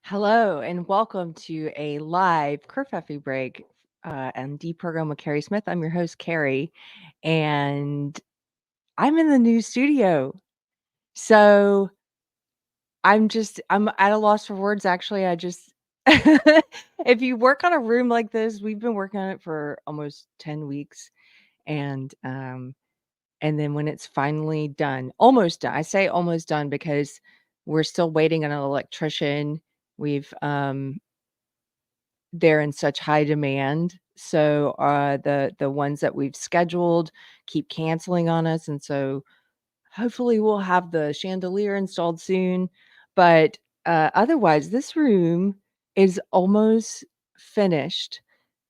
Hello and welcome to a live Kerfuffy break and Deprogrammed with Keri Smith. I'm your host, Keri, and I'm in the new studio. So I'm at a loss for words. Actually, if you work on a room like this, we've been working on it for almost 10 weeks. And then when it's finally done, almost done, I say almost done because we're still waiting on an electrician. They're in such high demand. So, the ones that we've scheduled keep canceling on us, and so hopefully we'll have the chandelier installed soon. But, otherwise, this room is almost finished,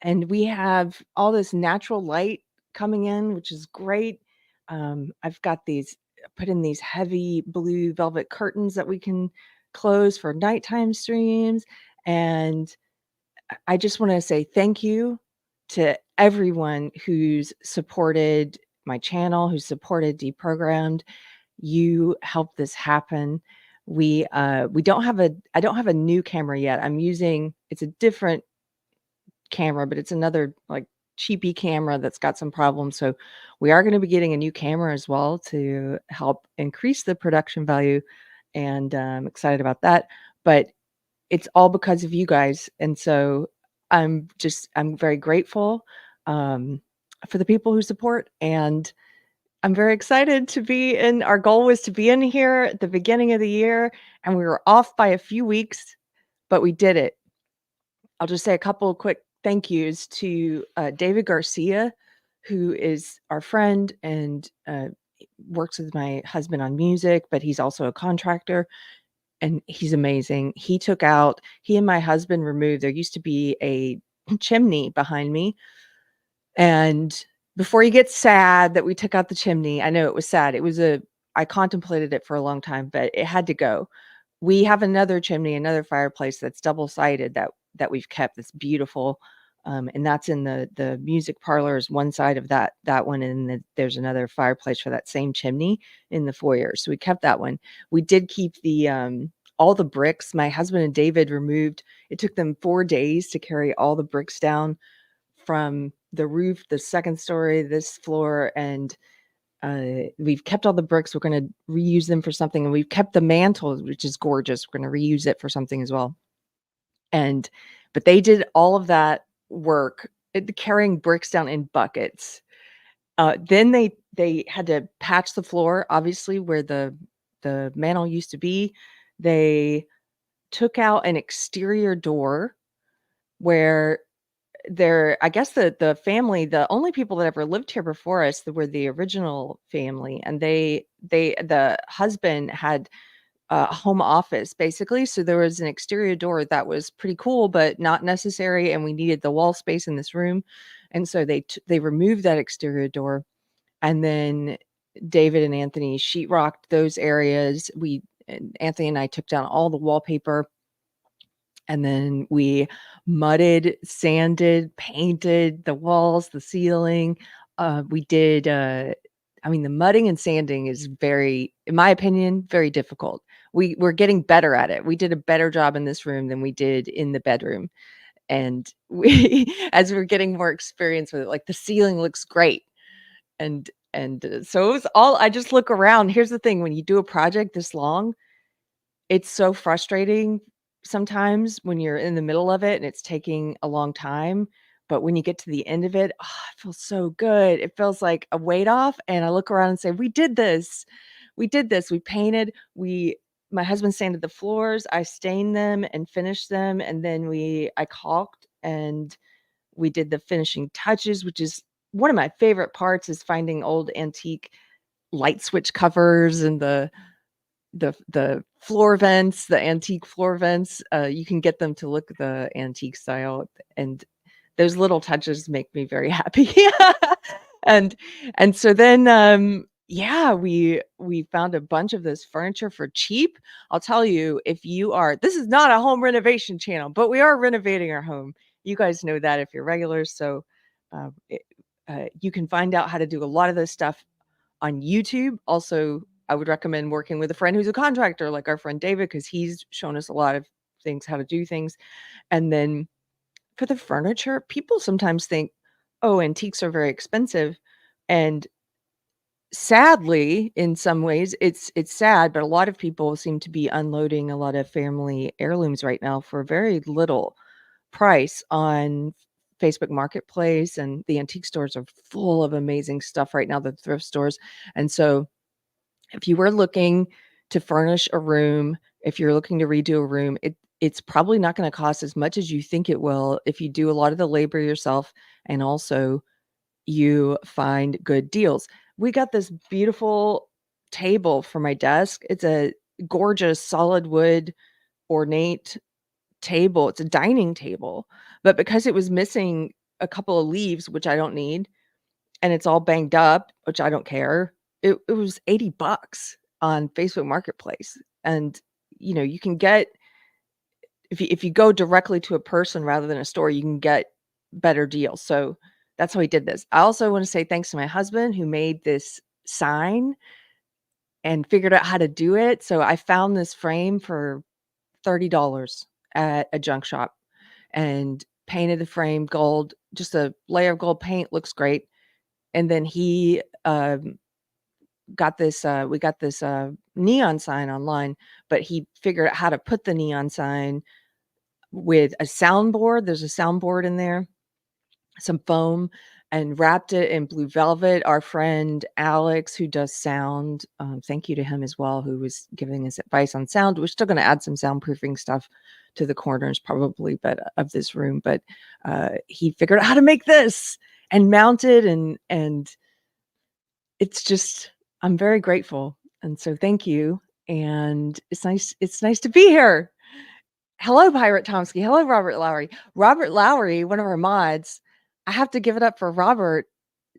and we have all this natural light coming in, which is great. I've got these put in these heavy blue velvet curtains that we can close for nighttime streams, and I just want to say thank you to everyone who's supported my channel, who's supported Deprogrammed. You helped this happen. We don't have I don't have a new camera yet. It's a different camera, but it's another like cheapy camera that's got some problems. So we are going to be getting a new camera as well to help increase the production value, and I'm excited about that. But it's all because of you guys, and so I'm very grateful, for the people who support, and I'm very excited to be in our goal was to be in here at the beginning of the year, and we were off by a few weeks, but we did it. I'll just say a couple of quick thank yous to, David Garcia, who is our friend and, works with my husband on music, but he's also a contractor, and he's amazing. He and my husband removed there used to be a chimney behind me, and before you get sad that we took out the chimney, I know it was sad. I contemplated it for a long time, but it had to go. We have another chimney, another fireplace that's double-sided that we've kept that's beautiful, and that's in the music parlor is one side of that one, and then there's another fireplace for that same chimney in the foyer, so we kept that one. We did keep all the bricks. My husband and David removed it took them 4 days to carry all the bricks down from the roof, the second story, this floor, and we've kept all the bricks. We're going to reuse them for something, and we've kept the mantle, which is gorgeous. We're going to reuse it for something as well. But they did all of that work, carrying bricks down in buckets. Then they had to patch the floor, obviously, where the mantle used to be. They took out an exterior door where I guess the family, the only people that ever lived here before us were the original family, and the husband had a home office basically, so there was an exterior door that was pretty cool but not necessary, and we needed the wall space in this room, and so they removed that exterior door, and then David and Anthony sheetrocked those areas. Anthony and I took down all the wallpaper, and then we mudded, sanded, painted the walls, the ceiling. We did, I mean, the mudding and sanding is in my opinion, very difficult. We're getting better at it. We did a better job in this room than we did in the bedroom. And as we're getting more experience with it, like the ceiling looks great. So it was I just look around. Here's the thing, when you do a project this long, it's so frustrating sometimes when you're in the middle of it and it's taking a long time, but when you get to the end of it, it feels so good. It feels like a weight off, and I look around and say, "We did this. We did this. We painted, my husband sanded the floors, I stained them and finished them, and then I caulked, and we did the finishing touches," which is one of my favorite parts, is finding old antique light switch covers and the floor vents, the antique floor vents. You can get them to look the antique style, and those little touches make me very happy. and and so then yeah, we found a bunch of this furniture for cheap. I'll tell you, this is not a home renovation channel, but we are renovating our home. You guys know that if you're regulars. So uh, it, you can find out how to do a lot of this stuff on YouTube. Also, I would recommend working with a friend who's a contractor, like our friend David, because he's shown us a lot of things, how to do things. And then for the furniture, people sometimes think, oh, antiques are very expensive. And sadly, in some ways, it's sad, but a lot of people seem to be unloading a lot of family heirlooms right now for very little price on Facebook Marketplace, and the antique stores are full of amazing stuff right now, the thrift stores. And so if you were looking to furnish a room, if you're looking to redo a room, it's probably not going to cost as much as you think it will if you do a lot of the labor yourself and also you find good deals. We got this beautiful table for my desk. It's a gorgeous solid wood ornate table. It's a dining table, but because it was missing a couple of leaves, which I don't need, and it's all banged up, which I don't care, it was $80 on Facebook Marketplace. And, you can get if you go directly to a person rather than a store, you can get better deals. So that's how we did this. I also want to say thanks to my husband who made this sign and figured out how to do it. So I found this frame for $30 at a junk shop and painted the frame gold, just a layer of gold paint, looks great. And then he got this we got this neon sign online, but he figured out how to put the neon sign with a soundboard. There's a soundboard in there, some foam, and wrapped it in blue velvet. Our friend Alex, who does sound, thank you to him as well, who was giving us advice on sound. We're still going to add some soundproofing stuff to the corners probably, but of this room. But he figured out how to make this and mount it, and it's just, I'm very grateful. And so thank you. And it's nice to be here. Hello, Pirate Tomsky. Hello, Robert Lowry. Robert Lowry, one of our mods, I have to give it up for Robert.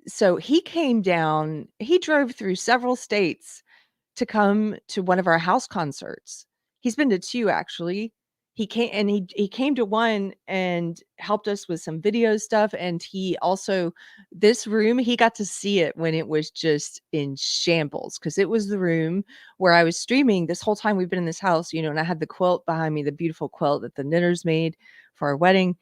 So he came down, he drove through several states to come to one of our house concerts. He's been to 2 actually. He came and he came to one and helped us with some video stuff, and he also, this room, he got to see it when it was just in shambles, because it was the room where I was streaming this whole time we've been in this house, and I had the quilt behind me, the beautiful quilt that the knitters made for our wedding,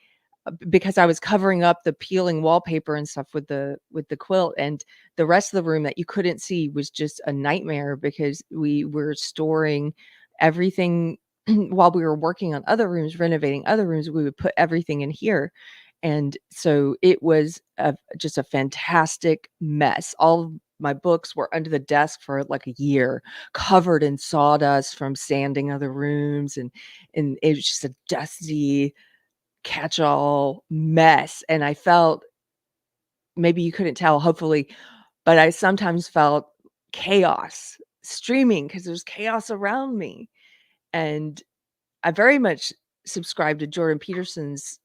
because I was covering up the peeling wallpaper and stuff with the quilt, and the rest of the room that you couldn't see was just a nightmare because we were storing everything while we were working on other rooms, renovating other rooms. We would put everything in here, and so it was just a fantastic mess. All of my books were under the desk for like a year, covered in sawdust from sanding other rooms, and it was just a dusty catch-all mess. And I felt, maybe you couldn't tell, hopefully, but I sometimes felt chaos streaming because there's chaos around me. And I very much subscribe to Jordan Peterson's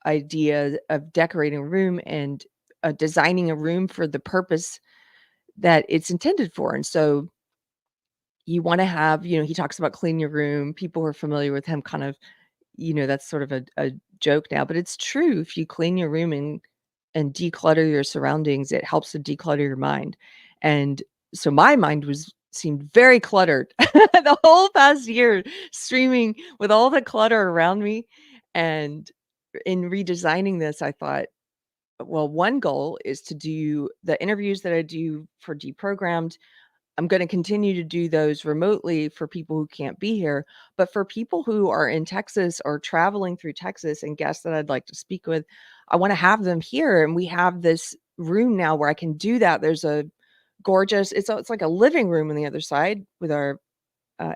idea of decorating a room and designing a room for the purpose that it's intended for. And so you want to have, he talks about clean your room. People who are familiar with him kind of, that's sort of a joke now, but it's true. If you clean your room and declutter your surroundings, it helps to declutter your mind. And so my mind seemed very cluttered the whole past year, streaming with all the clutter around me. And in redesigning this, I thought, well, one goal is to do the interviews that I do for Deprogrammed. I'm going to continue to do those remotely for people who can't be here. But for people who are in Texas or traveling through Texas and guests that I'd like to speak with, I want to have them here. And we have this room now where I can do that. There's a gorgeous, it's like a living room on the other side with our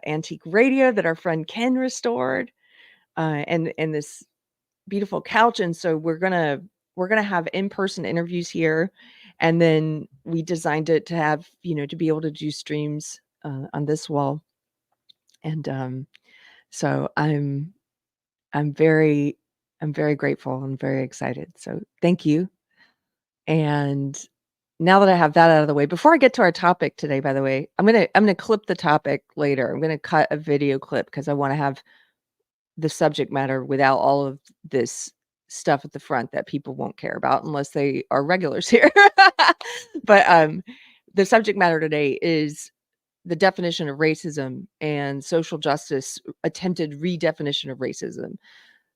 antique radio that our friend Ken restored, and this beautiful couch. And so we're gonna have in-person interviews here, and then we designed it to have, to be able to do streams on this wall. And so I'm very grateful. I'm very excited. So thank you. And now that I have that out of the way, before I get to our topic today, by the way, I'm gonna clip the topic later. I'm gonna cut a video clip because I want to have the subject matter without all of this stuff at the front that people won't care about unless they are regulars here. But the subject matter today is the definition of racism and social justice attempted redefinition of racism.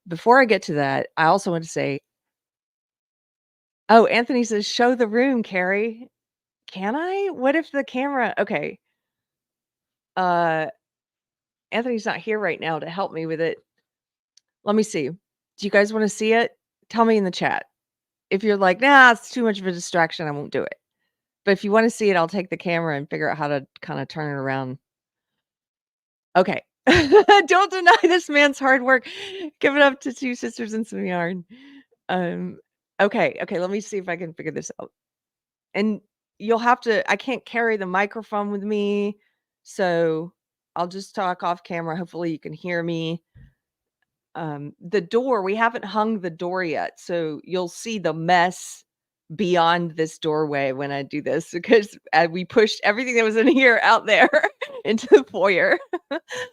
Before I get to that, I also want to say, oh, Anthony says, "Show the room, Keri." Can I? What if the camera okay. Uh, Anthony's not here right now to help me with it. Let me see. Do you guys wanna see it? Tell me in the chat. If you're like, "Nah, it's too much of a distraction, I won't do it." But if you wanna see it, I'll take the camera and figure out how to kinda turn it around. Okay. Don't deny this man's hard work. Give it up to 2 sisters and some yarn. Um, okay, let me see if I can figure this out. And you'll have to I can't carry the microphone with me, so I'll just talk off camera. Hopefully, you can hear me. The door, we haven't hung the door yet, so you'll see the mess beyond this doorway when I do this because, we pushed everything that was in here out there into the foyer.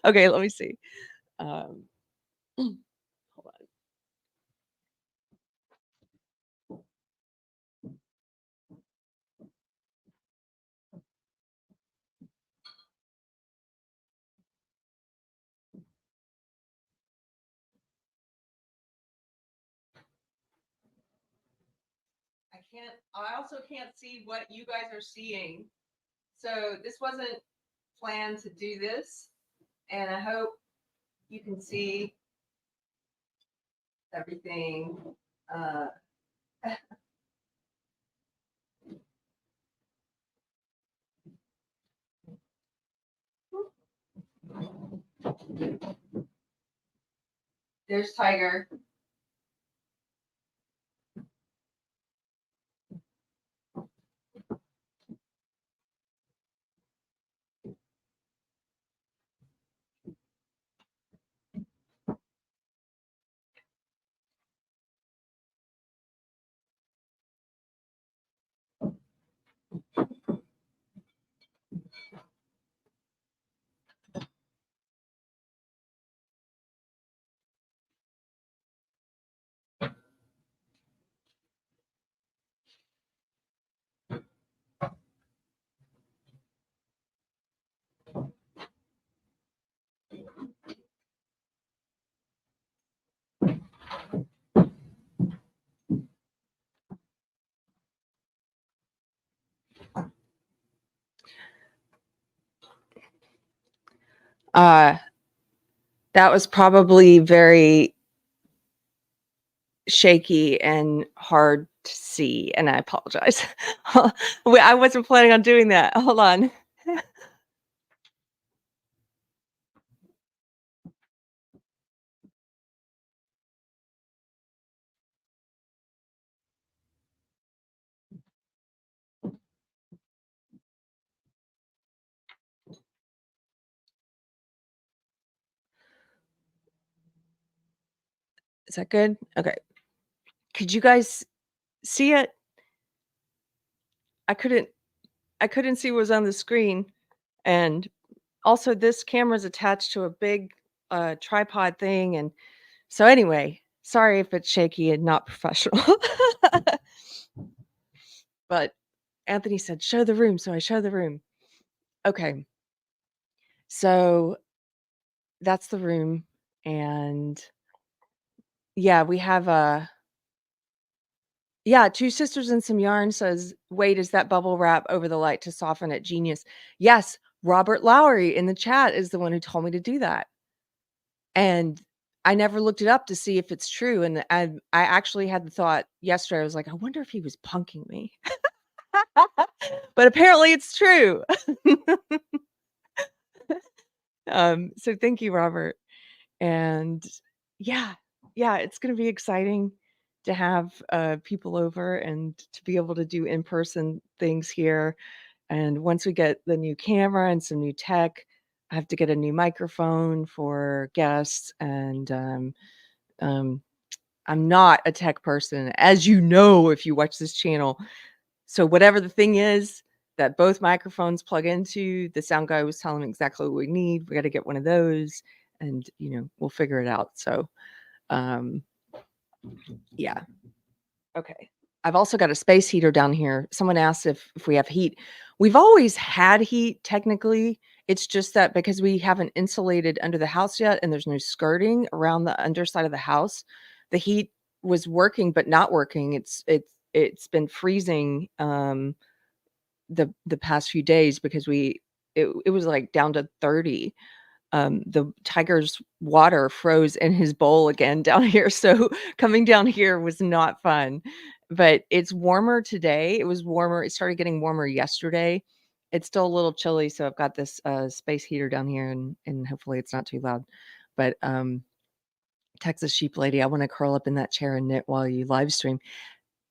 Okay, let me see. Um, hold on. I also can't see what you guys are seeing. So this wasn't planned to do this, and I hope you can see everything. Uh, there's Tiger. Uh, that was probably very shaky and hard to see, and I apologize. I wasn't planning on doing that. Hold on. Is that good? Okay. Could you guys see it? I couldn't I couldn't see what was on the screen, and also this camera's attached to a big, tripod thing, and so anyway, sorry if it's shaky and not professional. But Anthony said, "Show the room," so I show the room. Okay. So that's the room, and yeah, we have a yeah, 2 sisters and some yarn says, "Wait, is that bubble wrap over the light to soften it? Genius." Yes, Robert Lowery in the chat is the one who told me to do that. And I never looked it up to see if it's true, and I actually had the thought yesterday, I was like, "I wonder if he was punking me." But apparently it's true. So thank you, Robert. And yeah, yeah, it's gonna be exciting to have, people over and to be able to do in-person things here. And once we get the new camera and some new tech, I have to get a new microphone for guests, and, um, I'm not a tech person, as you know if you watch this channel. So whatever the thing is that both microphones plug into, the sound guy was telling me exactly what we need. We gotta get one of those and, we'll figure it out. So, um, yeah. Okay. I've also got a space heater down here. Someone asked if we have heat. We've always had heat technically. It's just that because we haven't insulated under the house yet and there's no skirting around the underside of the house, the heat was working but not working. It's been freezing the past few days because it was like down to 30. The tiger's water froze in his bowl again down here, so coming down here was not fun. But it's warmer today. It was warmer. It started getting warmer yesterday. It's still a little chilly, so I've got this space heater down here, and hopefully it's not too loud. But Texas sheep lady, I want to curl up in that chair and knit while you live stream.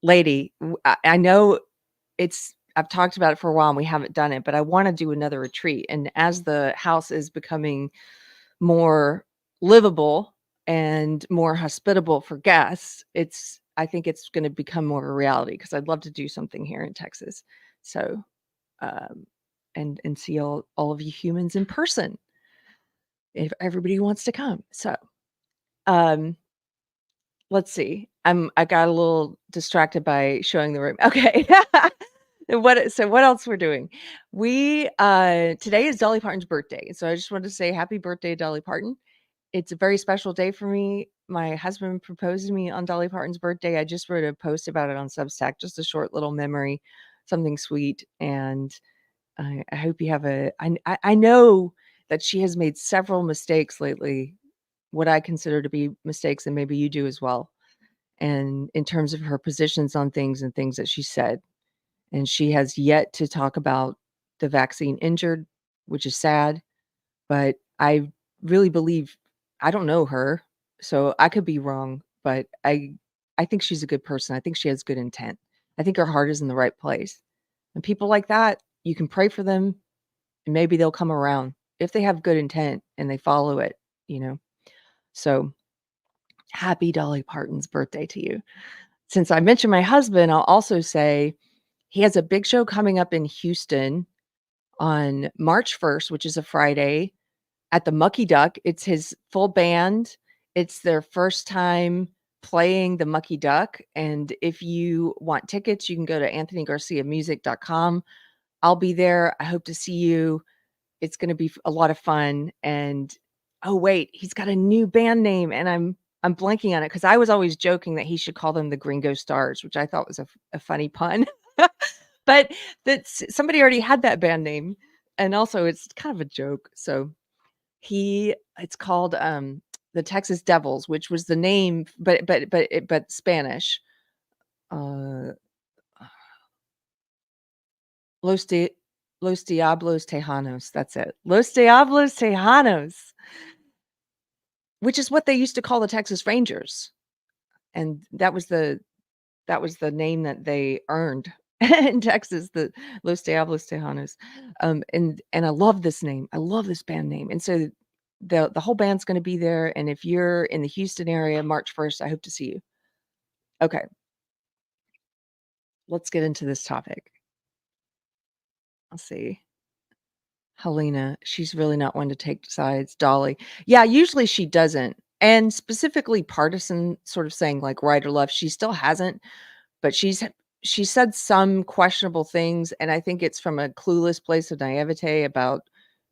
Lady, I know I've talked about it for a while and we haven't done it, but I want to do another retreat. And as the house is becoming more livable and more hospitable for guests, I think it's going to become more a reality because I'd love to do something here in Texas. So, um, and see all of you humans in person if everybody wants to come. So, um, let's see. I got a little distracted by showing the room. Okay. What else we're doing? Today is Dolly Parton's birthday. So I just wanted to say happy birthday, Dolly Parton. It's a very special day for me. My husband proposed to me on Dolly Parton's birthday. I just wrote a post about it on Substack, just a short little memory, something sweet. And I hope you have I know that she has made several mistakes lately, what I consider to be mistakes, and maybe you do as well. And in terms of her positions on things and things that she said, and she has yet to talk about the vaccine injured, which is sad. But I really believe, I don't know her, so I could be wrong, but I think she's a good person. I think she has good intent. I think her heart is in the right place. And people like that, you can pray for them and maybe they'll come around if they have good intent and they follow it, you know. So happy Dolly Parton's birthday to you. Since I mentioned my husband, I'll also say he has a big show coming up in Houston on March 1st, which is a Friday, at the Mucky Duck. It's his full band. It's their first time playing the Mucky Duck. And if you want tickets, you can go to anthonygarciamusic.com. I'll be there. I hope to see you. It's going to be a lot of fun. And oh wait, he's got a new band name, and I'm blanking on it because I was always joking that he should call them the Gringo Stars, which I thought was a funny pun. But somebody already had that band name, and also it's kind of a joke. So it's called the Texas Devils, which was the name, but Spanish. Uh, Los De Los Diablos Tejanos. That's it. Los Diablos Tejanos, which is what they used to call the Texas Rangers, and that was the name that they earned in Texas, the Los Diablos Tejanos. And I love this name. I love this band name. And so the whole band's going to be there. And if you're in the Houston area, March 1st, I hope to see you. Okay, let's get into this topic. I'll see. Helena, she's really not one to take sides. Dolly. Yeah, usually she doesn't. And specifically partisan sort of saying like right or left, she still hasn't. But she said some questionable things, and I think it's from a clueless place of naivete about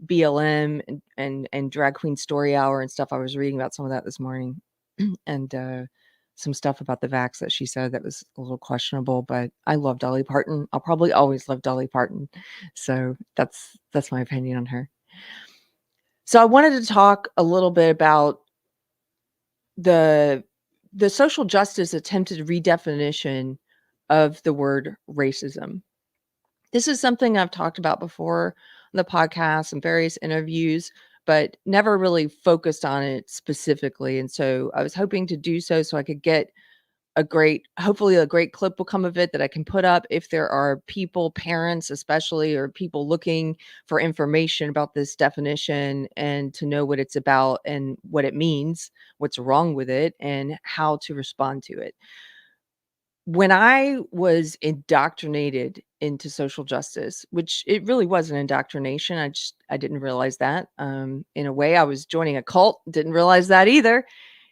BLM and drag queen story hour and stuff. I was reading about some of that this morning, and some stuff about the vax that she said that was a little questionable. But I love Dolly Parton. I'll probably always love Dolly Parton. So that's my opinion on her. So I wanted to talk a little bit about the social justice attempted redefinition of the word racism. This is something I've talked about before on the podcast and various interviews, but never really focused on it specifically. And so I was hoping to do so I could get hopefully a great clip will come of it that I can put up if there are people, parents especially, or people looking for information about this definition and to know what it's about and what it means, what's wrong with it, and how to respond to it. When I was indoctrinated into social justice, which it really was an indoctrination, I didn't realize that. In a way, I was joining a cult, didn't realize that either.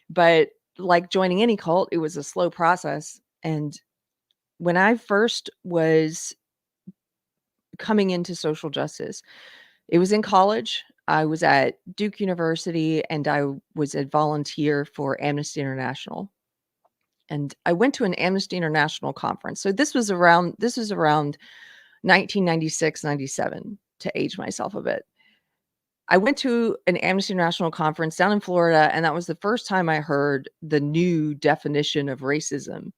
But like joining any cult, it was a slow process. And when I first was coming into social justice. It was in college. I was at Duke University, and I was a volunteer for Amnesty International. And I went to an Amnesty International conference. So this was around 1996, 97, to age myself a bit. I went to an Amnesty International conference down in Florida, and that was the first time I heard the new definition of racism.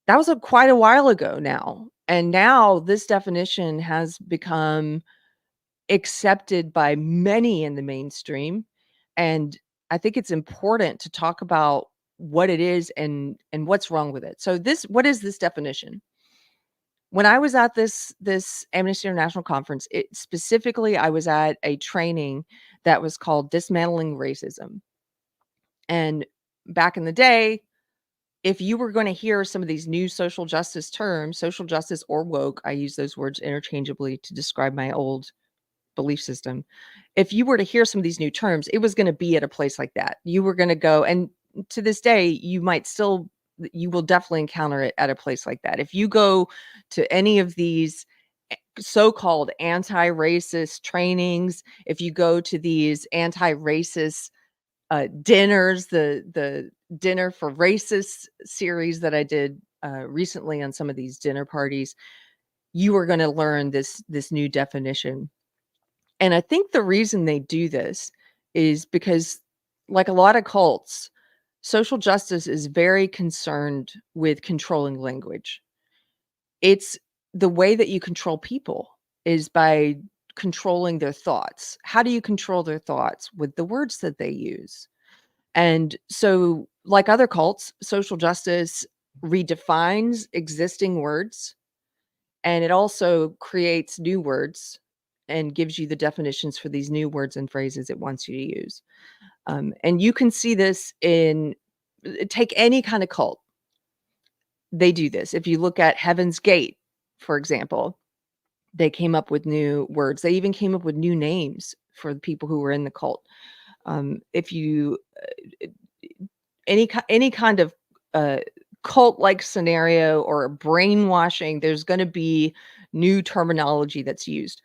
That was quite a while ago now. And now this definition has become accepted by many in the mainstream. And I think it's important to talk about what it is and what's wrong with it. So what is this definition? When I was at this Amnesty International conference, specifically I was at a training that was called Dismantling Racism. And back in the day, if you were going to hear some of these new social justice terms, social justice or woke, I use those words interchangeably to describe my old belief system. If you were to hear some of these new terms, it was going to be at a place like that. You were going to go, and to this day, you will definitely encounter it at a place like that. If you go to any of these so-called anti-racist trainings, if you go to these anti-racist dinners, the dinner for racists series that I did recently on some of these dinner parties, you are going to learn this new definition. And I think the reason they do this is because, like a lot of cults, social justice is very concerned with controlling language. It's the way that you control people is by controlling their thoughts. How do you control their thoughts? With the words that they use. And so, like other cults, social justice redefines existing words, and it also creates new words and gives you the definitions for these new words and phrases it wants you to use. And you can see this take any kind of cult. They do this. If you look at Heaven's Gate, for example, they came up with new words. They even came up with new names for the people who were in the cult. If you any kind of cult-like scenario or brainwashing, there's going to be new terminology that's used.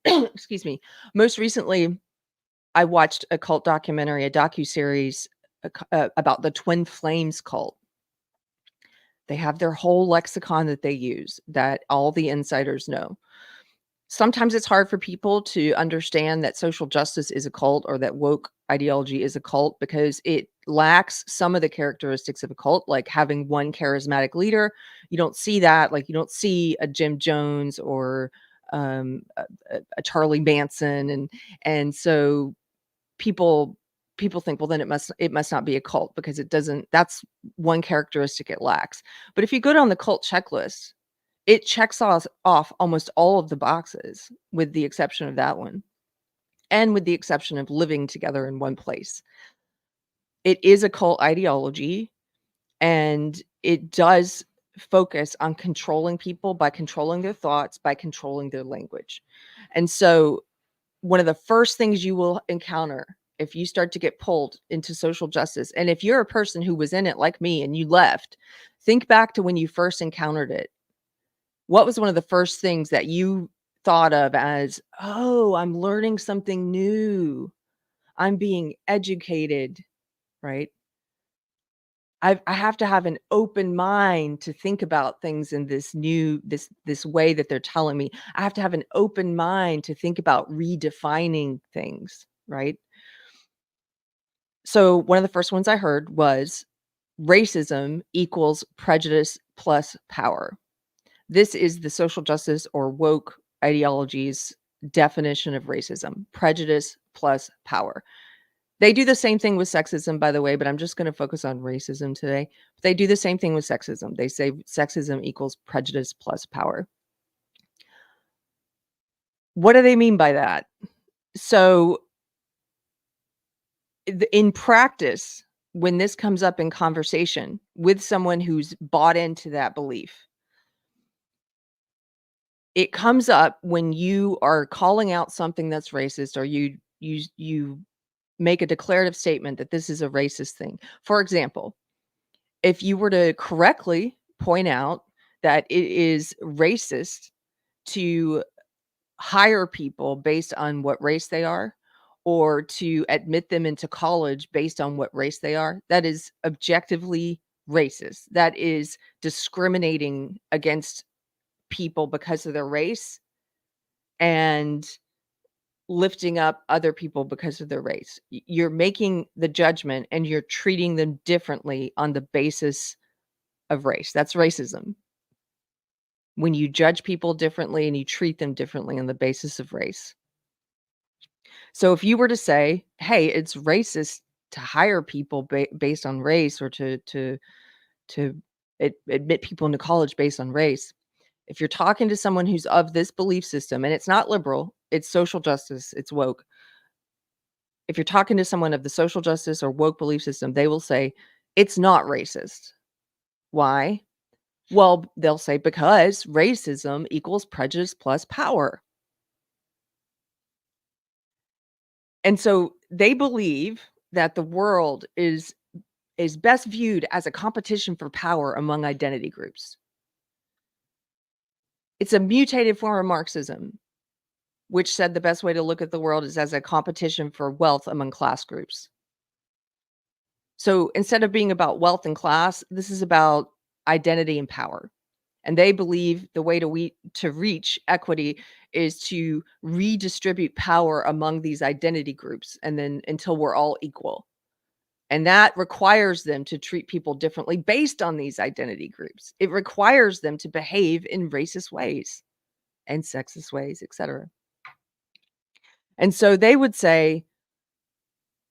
Excuse me. Most recently, I watched a cult documentary, a docuseries about the Twin Flames cult. They have their whole lexicon that they use that all the insiders know. Sometimes it's hard for people to understand that social justice is a cult or that woke ideology is a cult because it lacks some of the characteristics of a cult, like having one charismatic leader. You don't see that. Like you don't see a Jim Jones or a Charlie Manson, and so people think, well, then it must not be a cult because it doesn't. That's one characteristic it lacks. But if you go down the cult checklist, it checks off almost all of the boxes, with the exception of that one, and with the exception of living together in one place. It is a cult ideology, and it does focus on controlling people by controlling their thoughts, by controlling their language. And so one of the first things you will encounter if you start to get pulled into social justice, and if you're a person who was in it like me and you left, think back to when you first encountered it. What was one of the first things that you thought of as, "Oh, I'm learning something new. I'm being educated," right? I have to have an open mind to think about things in this way that they're telling me. I have to have an open mind to think about redefining things, right? So one of the first ones I heard was racism equals prejudice plus power. This is the social justice or woke ideology's definition of racism: prejudice plus power. They do the same thing with sexism, by the way, but I'm just going to focus on racism today. They do the same thing with sexism. They say sexism equals prejudice plus power. What do they mean by that? So, in practice, when this comes up in conversation with someone who's bought into that belief, it comes up when you are calling out something that's racist, or you make a declarative statement that this is a racist thing. For example, if you were to correctly point out that it is racist to hire people based on what race they are or to admit them into college based on what race they are, that is objectively racist. That is discriminating against people because of their race and lifting up other people because of their race. You're making the judgment and you're treating them differently on the basis of race. That's racism. When you judge people differently and you treat them differently on the basis of race. So if you were to say, "Hey, it's racist to hire people based on race or to admit people into college based on race," if you're talking to someone who's of this belief system, and it's not liberal, it's social justice, it's woke. If you're talking to someone of the social justice or woke belief system, they will say, "It's not racist." Why? Well, they'll say, "Because racism equals prejudice plus power." And so they believe that the world is best viewed as a competition for power among identity groups. It's a mutated form of Marxism, which said the best way to look at the world is as a competition for wealth among class groups. So instead of being about wealth and class, this is about identity and power. And they believe the way to reach equity is to redistribute power among these identity groups and then until we're all equal. And that requires them to treat people differently based on these identity groups. It requires them to behave in racist ways and sexist ways, etc. And so they would say,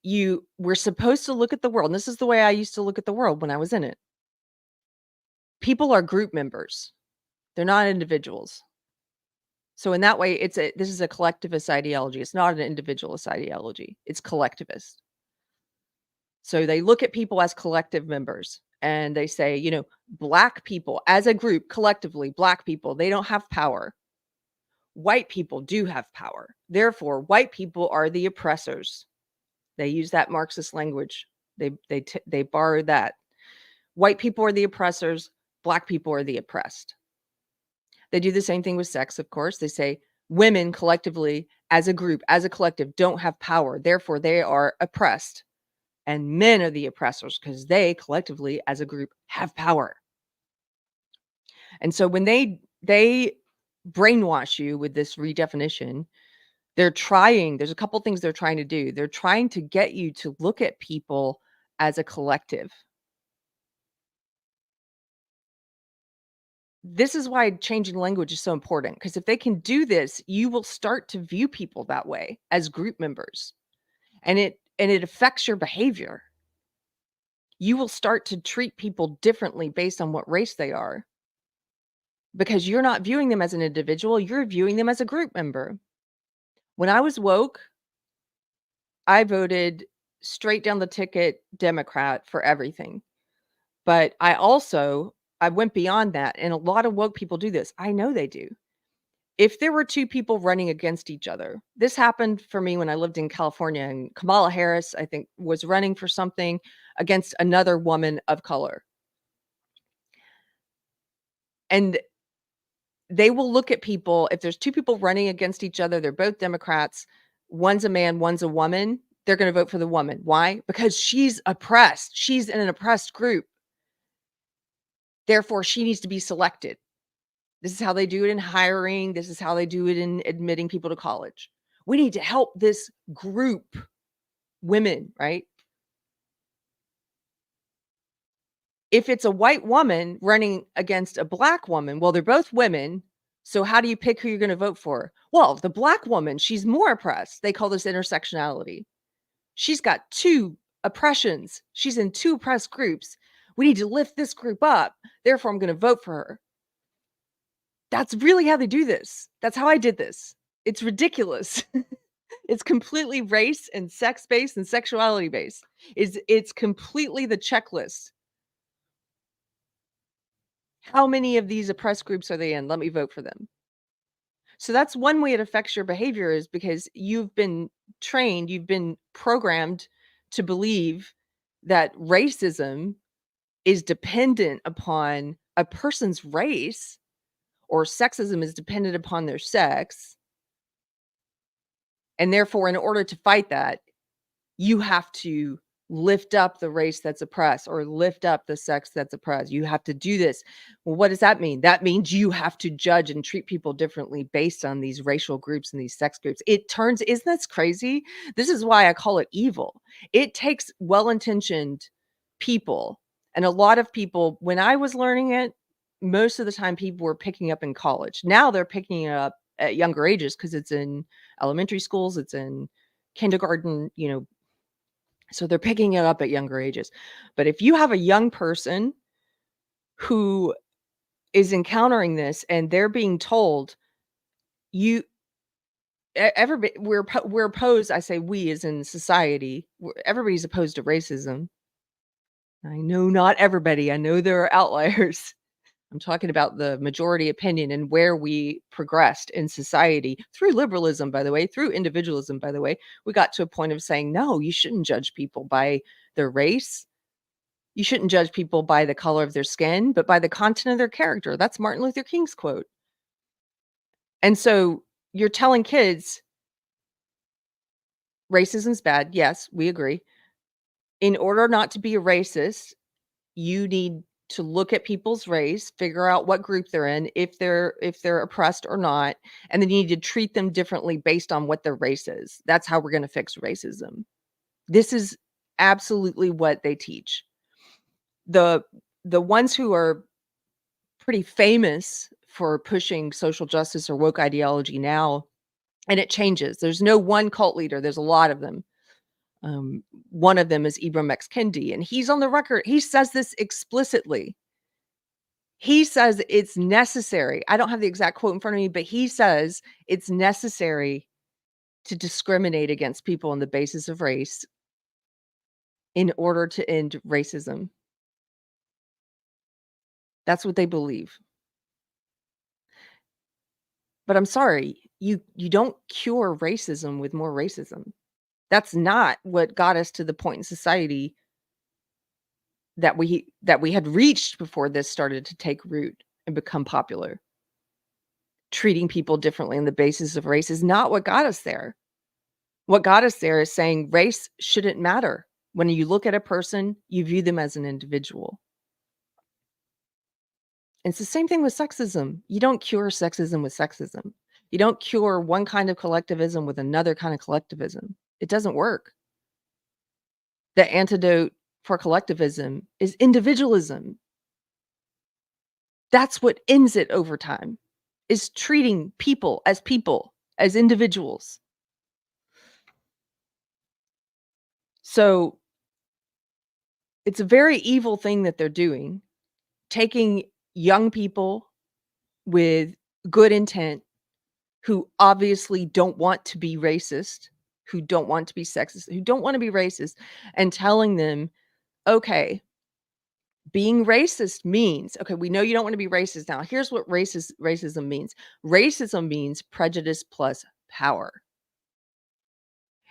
we're supposed to look at the world. And this is the way I used to look at the world when I was in it. People are group members. They're not individuals. So in that way, this is a collectivist ideology. It's not an individualist ideology. It's collectivist. So they look at people as collective members and they say, black people as a group, collectively, black people, they don't have power. White people do have power. Therefore, white people are the oppressors. They use that Marxist language. They borrow that. White people are the oppressors. Black people are the oppressed. They do the same thing with sex, of course. They say women collectively, as a group, as a collective, don't have power. Therefore, they are oppressed. And men are the oppressors because they collectively, as a group, have power. And so when they brainwash you with this redefinition, there's a couple things they're trying to do. They're trying to get you to look at people as a collective. This is why changing language is so important, because if they can do this, you will start to view people that way as group members. And it affects your behavior. You will start to treat people differently based on what race they are. Because you're not viewing them as an individual, you're viewing them as a group member. When I was woke, I voted straight down the ticket Democrat for everything. But I went beyond that, and a lot of woke people do this. I know they do. If there were two people running against each other, this happened for me when I lived in California, and Kamala Harris, I think, was running for something against another woman of color. And they will look at people, if there's two people running against each other, they're both Democrats, one's a man, one's a woman, they're going to vote for the woman. Why? Because she's oppressed. She's in an oppressed group. Therefore, she needs to be selected. This is how they do it in hiring. This is how they do it in admitting people to college. We need to help this group, women, right? If it's a white woman running against a black woman, well, they're both women. So how do you pick who you're going to vote for? Well, the black woman, she's more oppressed. They call this intersectionality. She's got two oppressions. She's in two oppressed groups. We need to lift this group up. Therefore, I'm going to vote for her. That's really how they do this. That's how I did this. It's ridiculous. It's completely race and sex based and sexuality based. It's completely the checklist. How many of these oppressed groups are they in? Let me vote for them. So that's one way it affects your behavior, is because you've been trained, you've been programmed to believe that racism is dependent upon a person's race or sexism is dependent upon their sex, and therefore, in order to fight that, you have to lift up the race that's oppressed or lift up the sex that's oppressed. You have to do this. Well, what does that mean? That means you have to judge and treat people differently based on these racial groups and these sex groups. It turns, isn't that crazy? This is why I call it evil. It takes well-intentioned people, and a lot of people, when I was learning it, most of the time people were picking up in college. Now they're picking it up at younger ages because it's in elementary schools, it's in kindergarten, so they're picking it up at younger ages. But if you have a young person who is encountering this and they're being told, you everybody, we're opposed. I say we as in society, everybody's opposed to racism. I know not everybody. I know there are outliers. I'm talking about the majority opinion and where we progressed in society through liberalism, by the way, through individualism, by the way. We got to a point of saying, no, you shouldn't judge people by their race. You shouldn't judge people by the color of their skin, but by the content of their character. That's Martin Luther King's quote. And so you're telling kids racism's bad. Yes, we agree. In order not to be a racist, you need to look at people's race, figure out what group they're in, if they're oppressed or not, and then you need to treat them differently based on what their race is. That's how we're going to fix racism. This is absolutely what they teach. The ones who are pretty famous for pushing social justice or woke ideology now, and it changes. There's no one cult leader. There's a lot of them. One of them is Ibram X. Kendi, and he's on the record. He says this explicitly. He says it's necessary. I don't have the exact quote in front of me, but he says it's necessary to discriminate against people on the basis of race in order to end racism. That's what they believe. But I'm sorry, you don't cure racism with more racism. That's not what got us to the point in society that we had reached before this started to take root and become popular. Treating people differently on the basis of race is not what got us there. What got us there is saying race shouldn't matter. When you look at a person, you view them as an individual. And it's the same thing with sexism. You don't cure sexism with sexism. You don't cure one kind of collectivism with another kind of collectivism. It doesn't work. The antidote for collectivism is individualism. That's what ends it over time, is treating people, as individuals. So it's a very evil thing that they're doing, taking young people with good intent who obviously don't want to be racist, who don't want to be sexist, who don't want to be racist, and telling them, okay, being racist means, okay, we know you don't want to be racist. Now, here's what racism means. Racism means prejudice plus power.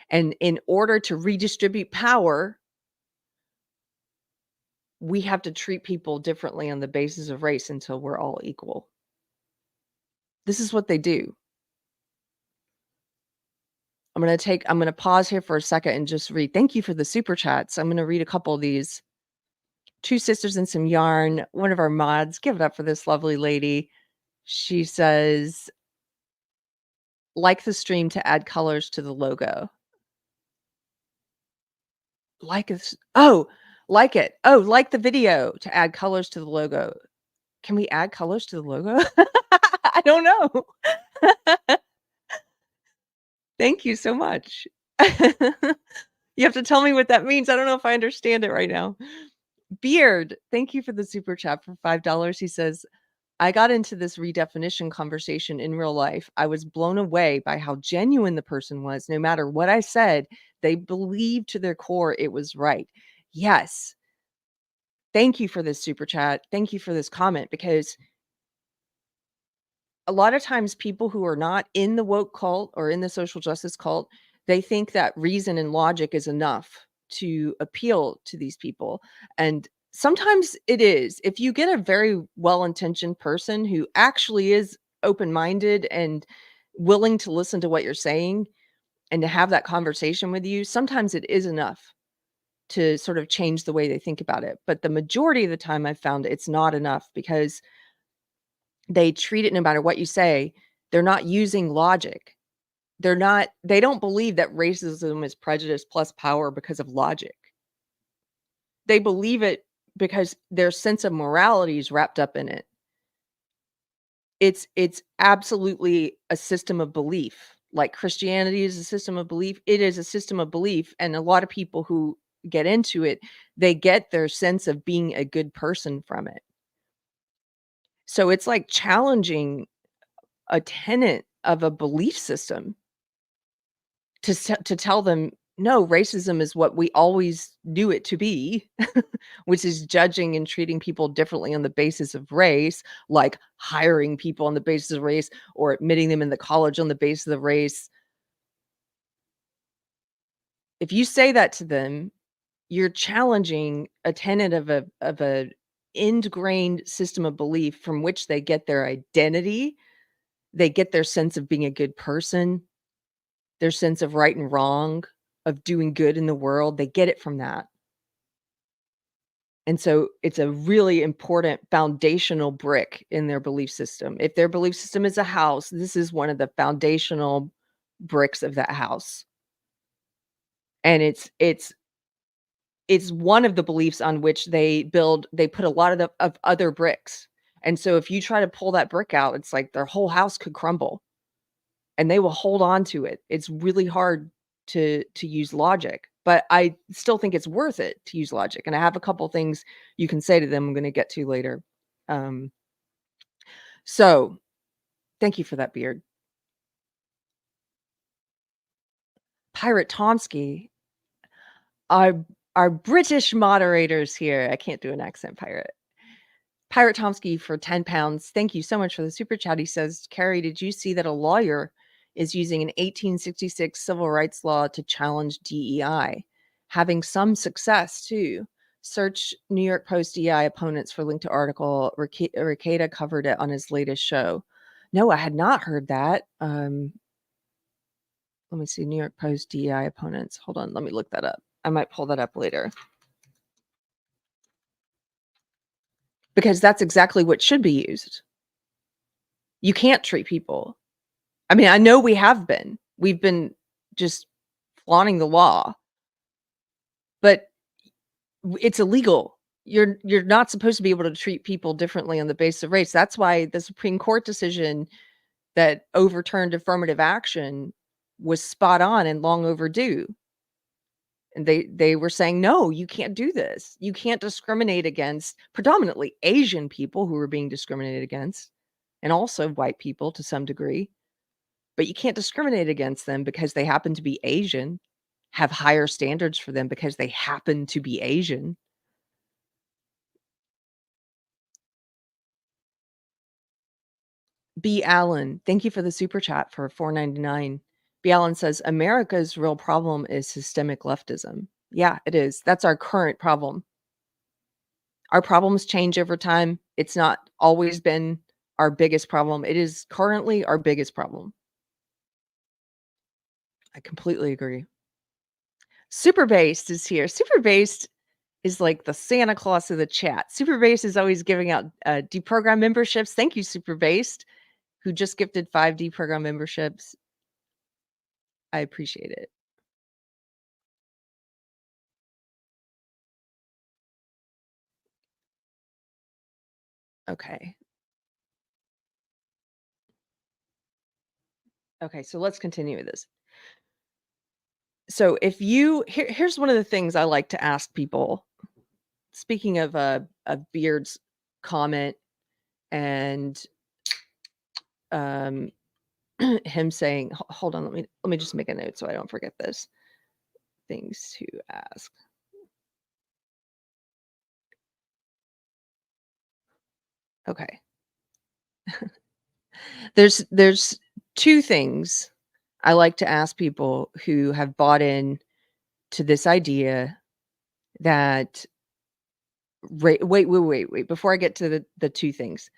And in order to redistribute power, we have to treat people differently on the basis of race until we're all equal. This is what they do. I'm going to pause here for a second and just read. Thank you for the super chats. I'm going to read a couple of these. Two sisters and some yarn. One of our mods, give it up for this lovely lady. She says, like the stream to add colors to the logo. Like it. Oh, like it. Oh, like the video to add colors to the logo. Can we add colors to the logo? I don't know. Thank you so much. You have to tell me what that means. I don't know if I understand it right now. Beard, thank you for the super chat for $5. He says, I got into this redefinition conversation in real life. I was blown away by how genuine the person was. No matter what I said, they believed to their core it was right. Yes. Thank you for this super chat. Thank you for this comment, because a lot of times people who are not in the woke cult or in the social justice cult, they think that reason and logic is enough to appeal to these people. And Sometimes it is. If you get a very well-intentioned person who actually is open-minded and willing to listen to what you're saying and to have that conversation with you, sometimes it is enough to sort of change the way they think about it. But the majority of the time I've found it's not enough because they treat it no matter what you say, they're not using logic. They don't believe that racism is prejudice plus power because of logic. They believe it because their sense of morality is wrapped up in it. It's absolutely a system of belief. Like Christianity is a system of belief, it is a system of belief, and a lot of people who get into it, they get their sense of being a good person from it. So it's like challenging a tenet of a belief system to tell them, "No, racism is what we always knew it to be," which is judging and treating people differently on the basis of race, like hiring people on the basis of race or admitting them in the college on the basis of race. If you say that to them, you're challenging a tenet of a ingrained system of belief from which they get their identity, they get their sense of being a good person, their sense of right and wrong, of doing good in the world, they get it from that. And so it's a really important foundational brick in their belief system. If their belief system is a house, this is one of the foundational bricks of that house. And it's one of the beliefs on which they put a lot of other bricks. And so if you try to pull that brick out, it's like their whole house could crumble and they will hold on to it. It's really hard to use logic, but I still think it's worth it to use logic. And I have a couple things you can say to them I'm going to get to later. Um, so thank you for that beard. Pirate Tomsky, our our British moderators here. I can't do an accent pirate. Pirate Tomsky for 10 pounds. Thank you so much for the super chat. He says, Carrie, did you see that a lawyer is using an 1866 civil rights law to challenge DEI? Having some success too. Search New York Post DEI opponents for link to article. Ricada covered it on his latest show. No, I had not heard that. Let me see. New York Post DEI opponents. Hold on. Let me look that up. I might pull that up later. Because that's exactly what should be used. You can't treat people. I mean, I know we have been. We've been just flaunting the law, but it's illegal. You're not supposed to be able to treat people differently on the basis of race. That's why the Supreme Court decision that overturned affirmative action was spot on and long overdue. And they were saying, "No, you can't do this. You can't discriminate against predominantly Asian people who were being discriminated against, and also white people to some degree. But you can't discriminate against them because they happen to be Asian, have higher standards for them because they happen to be Asian." B. Allen, thank you for the super chat for 4.99. B. Allen says, "America's real problem is systemic leftism." Yeah, it is. That's our current problem. Our problems change over time. It's not always been our biggest problem. It is currently our biggest problem. I completely agree. Super Based is here. Super Based is like the Santa Claus of the chat. Super Based is always giving out Deprogrammed memberships. Thank you, Super Based, who just gifted 5 Deprogrammed memberships. I appreciate it. Okay. Okay, so let's continue with this. So if you here's one of the things I like to ask people. Speaking of Beard's comment and um him saying, hold on, let me just make a note so I don't forget this. Things to ask. Okay. There's two things I like to ask people who have bought in to this idea that wait, before I get to the 2 things.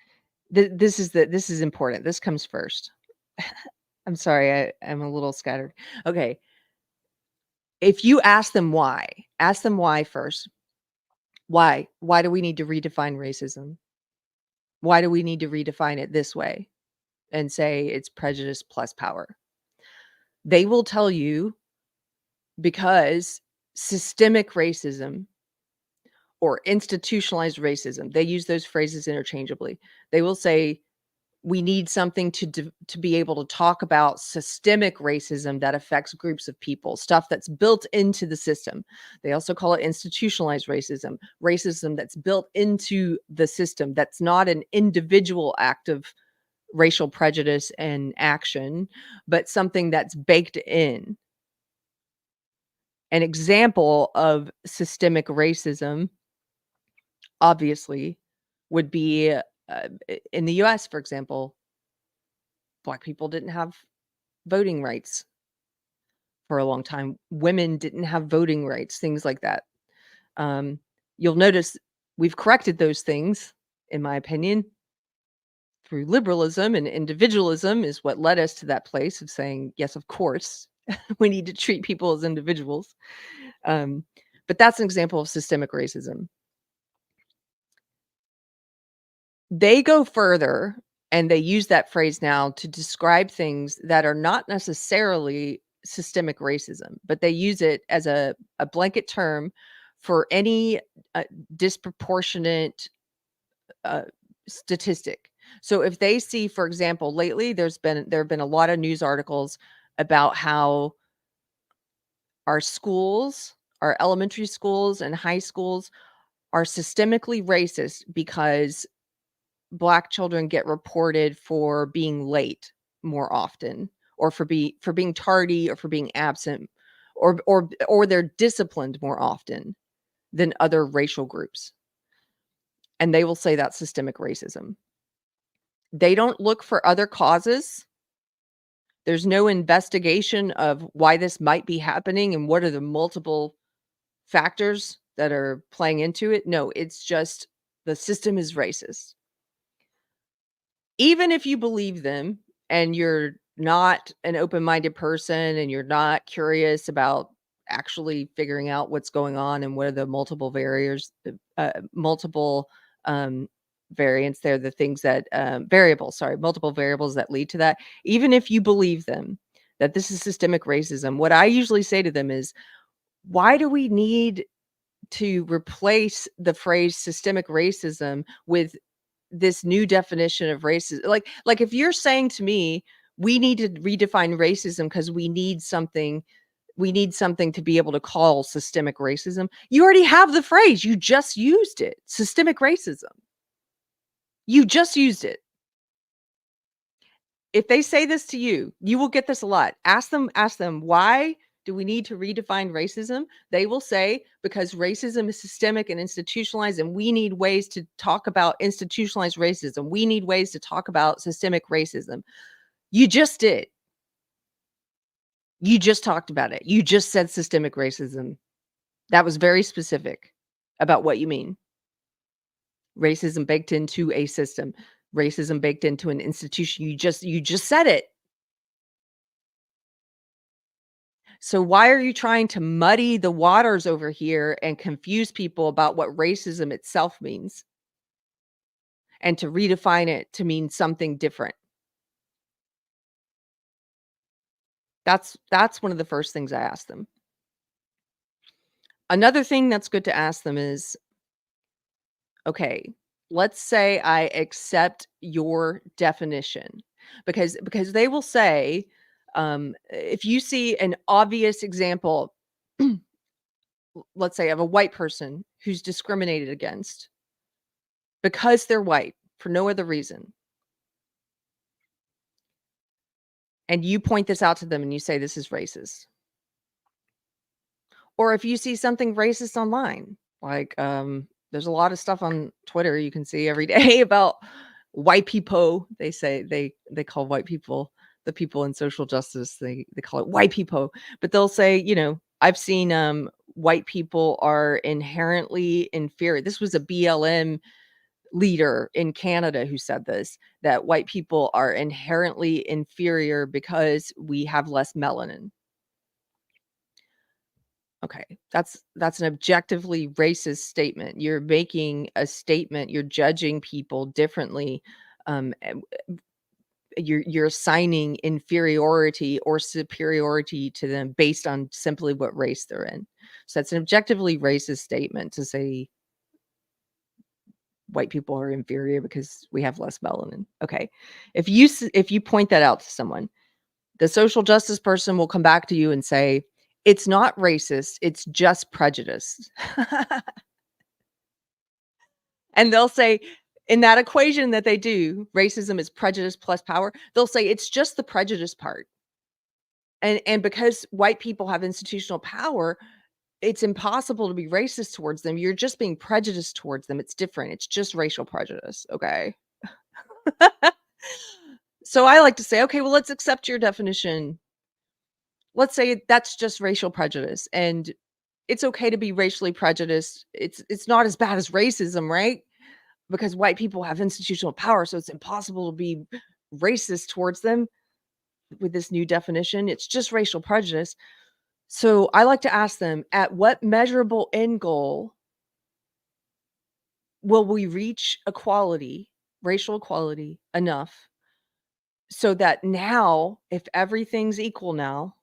This is important. This comes first. I'm sorry, I'm a little scattered. Okay. If you ask them why first. Why? Why do we need to redefine racism? Why do we need to redefine it this way and say it's prejudice plus power? They will tell you because systemic racism or institutionalized racism, they use those phrases interchangeably. They will say we need something to be able to talk about systemic racism that affects groups of people, stuff that's built into the system. They also call it institutionalized racism, racism that's built into the system, that's not an individual act of racial prejudice and action, but something that's baked in. An example of systemic racism, obviously, would be in the US, for example, Black people didn't have voting rights for a long time. Women didn't have voting rights, things like that. Um, you'll notice we've corrected those things, in my opinion, through liberalism, and individualism is what led us to that place of saying, yes, of course, we need to treat people as individuals. Um, but that's an example of systemic racism. They go further and they use that phrase now to describe things that are not necessarily systemic racism, but they use it as a blanket term for any disproportionate uh, statistic. So if they see, for example, lately there have been a lot of news articles about how our schools, our elementary schools and high schools are systemically racist because Black children get reported for being late more often, or for being tardy, or for being absent, or they're disciplined more often than other racial groups, and they will say that's systemic racism. They don't look for other causes. There's no investigation of why this might be happening and what are the multiple factors that are playing into it. No, it's just the system is racist. Even if you believe them and you're not an open-minded person and you're not curious about actually figuring out what's going on and what are the multiple barriers, multiple um, variants there, the things that variables, sorry, multiple variables that lead to that. Even if you believe them that this is systemic racism, what I usually say to them is, why do we need to replace the phrase systemic racism with this new definition of racism? Like if you're saying to me, we need to redefine racism because we need something to be able to call systemic racism. You already have the phrase. You just used it. Systemic racism. You just used it. If they say this to you, you will get this a lot. Ask them, why do we need to redefine racism? They will say, because racism is systemic and institutionalized, and we need ways to talk about institutionalized racism. We need ways to talk about systemic racism. You just did. You just talked about it. You just said systemic racism. That was very specific about what you mean. Racism baked into a system, racism baked into an institution. You just said it. So why are you trying to muddy the waters over here and confuse people about what racism itself means and to redefine it to mean something different? That's one of the first things I ask them. Another thing that's good to ask them is, okay, let's say I accept your definition, because they will say, if you see an obvious example, let's say of a white person who's discriminated against because they're white for no other reason, and you point this out to them and you say this is racist. Or if you see something racist online, like there's a lot of stuff on Twitter you can see every day about white people. They say they call white people, the people in social justice, they call it white people, but they'll say, I've seen white people are inherently inferior. This was a BLM leader in Canada who said this, that white people are inherently inferior because we have less melanin. Okay, that's an objectively racist statement. You're making a statement, you're judging people differently, and you're assigning inferiority or superiority to them based on simply what race they're in. So that's an objectively racist statement to say white people are inferior because we have less melanin. Okay. If you point that out to someone, the social justice person will come back to you and say, "It's not racist, it's just prejudice." And they'll say in that equation that they do, racism is prejudice plus power, they'll say it's just the prejudice part. And because white people have institutional power, it's impossible to be racist towards them. You're just being prejudiced towards them. It's different. It's just racial prejudice, okay? So I like to say, "Okay, well, let's accept your definition. Let's say that's just racial prejudice, and it's okay to be racially prejudiced. It's not as bad as racism, right? Because white people have institutional power, so it's impossible to be racist towards them with this new definition. It's just racial prejudice." So I like to ask them, at what measurable end goal will we reach equality, racial equality enough so that now, if everything's equal now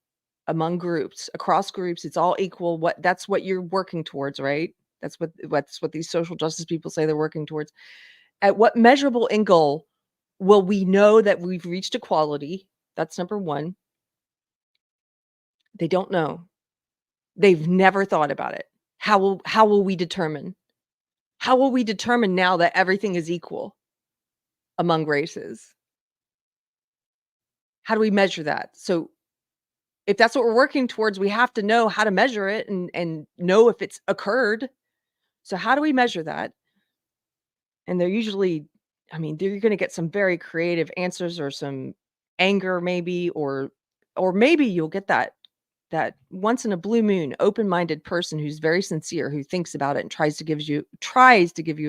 among groups, across groups, it's all equal. That's what you're working towards, right? That's what these social justice people say they're working towards. At what measurable end goal will we know that we've reached equality? That's number one. They don't know. They've never thought about it. How will we determine? How will we determine now that everything is equal among races? How do we measure that? So if that's what we're working towards, we have to know how to measure it and know if it's occurred. So how do we measure that? And they're usually, I mean, you're gonna get some very creative answers or some anger maybe, or maybe you'll get that once in a blue moon, open-minded person who's very sincere, who thinks about it and tries to give you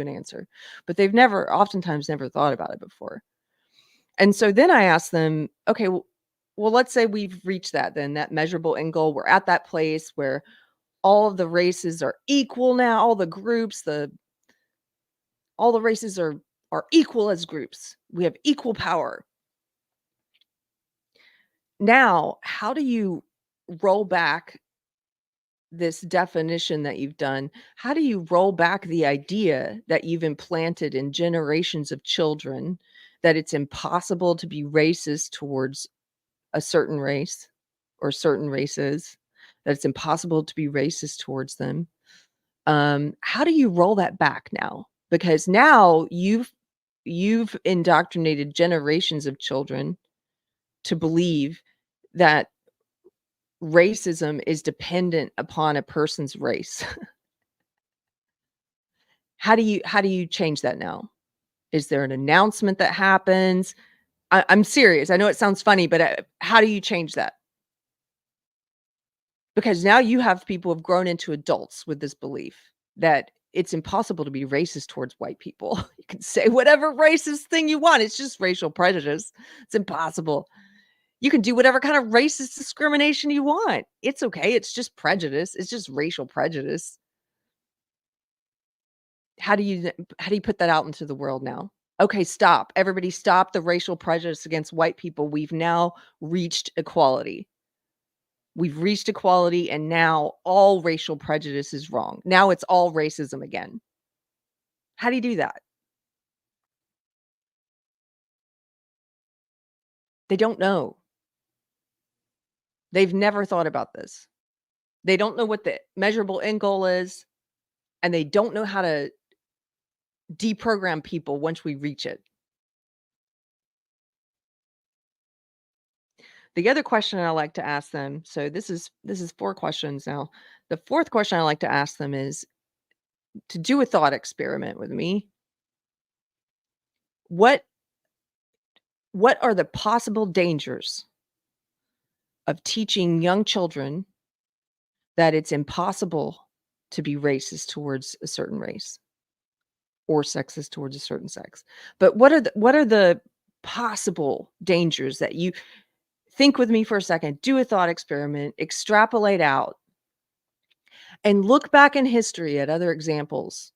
an answer. But they've oftentimes never thought about it before. And so then I ask them, okay, well, let's say we've reached that measurable end goal. We're at that place where all of the races are equal now, all the races are equal as groups. We have equal power. Now, how do you roll back this definition that you've done? How do you roll back the idea that you've implanted in generations of children that it's impossible to be racist towards a certain race or certain races, that it's impossible to be racist towards them? How do you roll that back now? Because now you've indoctrinated generations of children to believe that racism is dependent upon a person's race. How do you change that now? Is there an announcement that happens? I'm serious. I know it sounds funny, but how do you change that? Because now you have people who've grown into adults with this belief that it's impossible to be racist towards white people. You can say whatever racist thing you want. It's just racial prejudice. It's impossible. You can do whatever kind of racist discrimination you want. It's okay. It's just prejudice. It's just racial prejudice. How do you put that out into the world now? Okay, stop. Everybody stop the racial prejudice against white people. We've now reached equality. We've reached equality, and now all racial prejudice is wrong. Now it's all racism again. How do you do that? They don't know. They've never thought about this. They don't know what the measurable end goal is, and they don't know how to deprogram people once we reach it. The other question I like to ask them, so this is 4 questions now. The 4th question I like to ask them is to do a thought experiment with me. What what are the possible dangers of teaching young children that it's impossible to be racist towards a certain race or sexist towards a certain sex. But what are the possible dangers that you think with me for a second, do a thought experiment, extrapolate out, and look back in history at other examples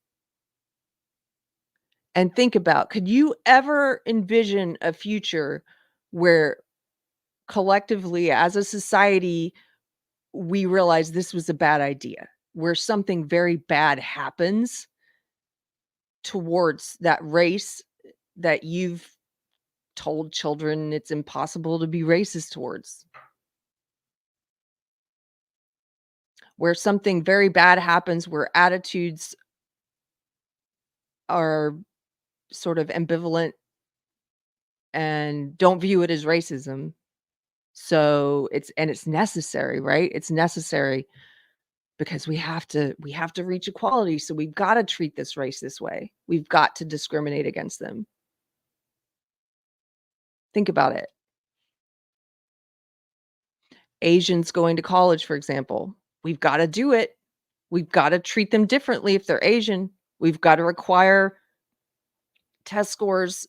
and think about, could you ever envision a future where collectively as a society we realize this was a bad idea, where something very bad happens towards that race that you've told children it's impossible to be racist towards, where something very bad happens, where attitudes are sort of ambivalent and don't view it as racism. So it's necessary, right? It's necessary because we have to reach equality. So we've got to treat this race this way. We've got to discriminate against them. Think about it. Asians going to college, for example. We've got to do it. We've got to treat them differently if they're Asian. We've got to require test scores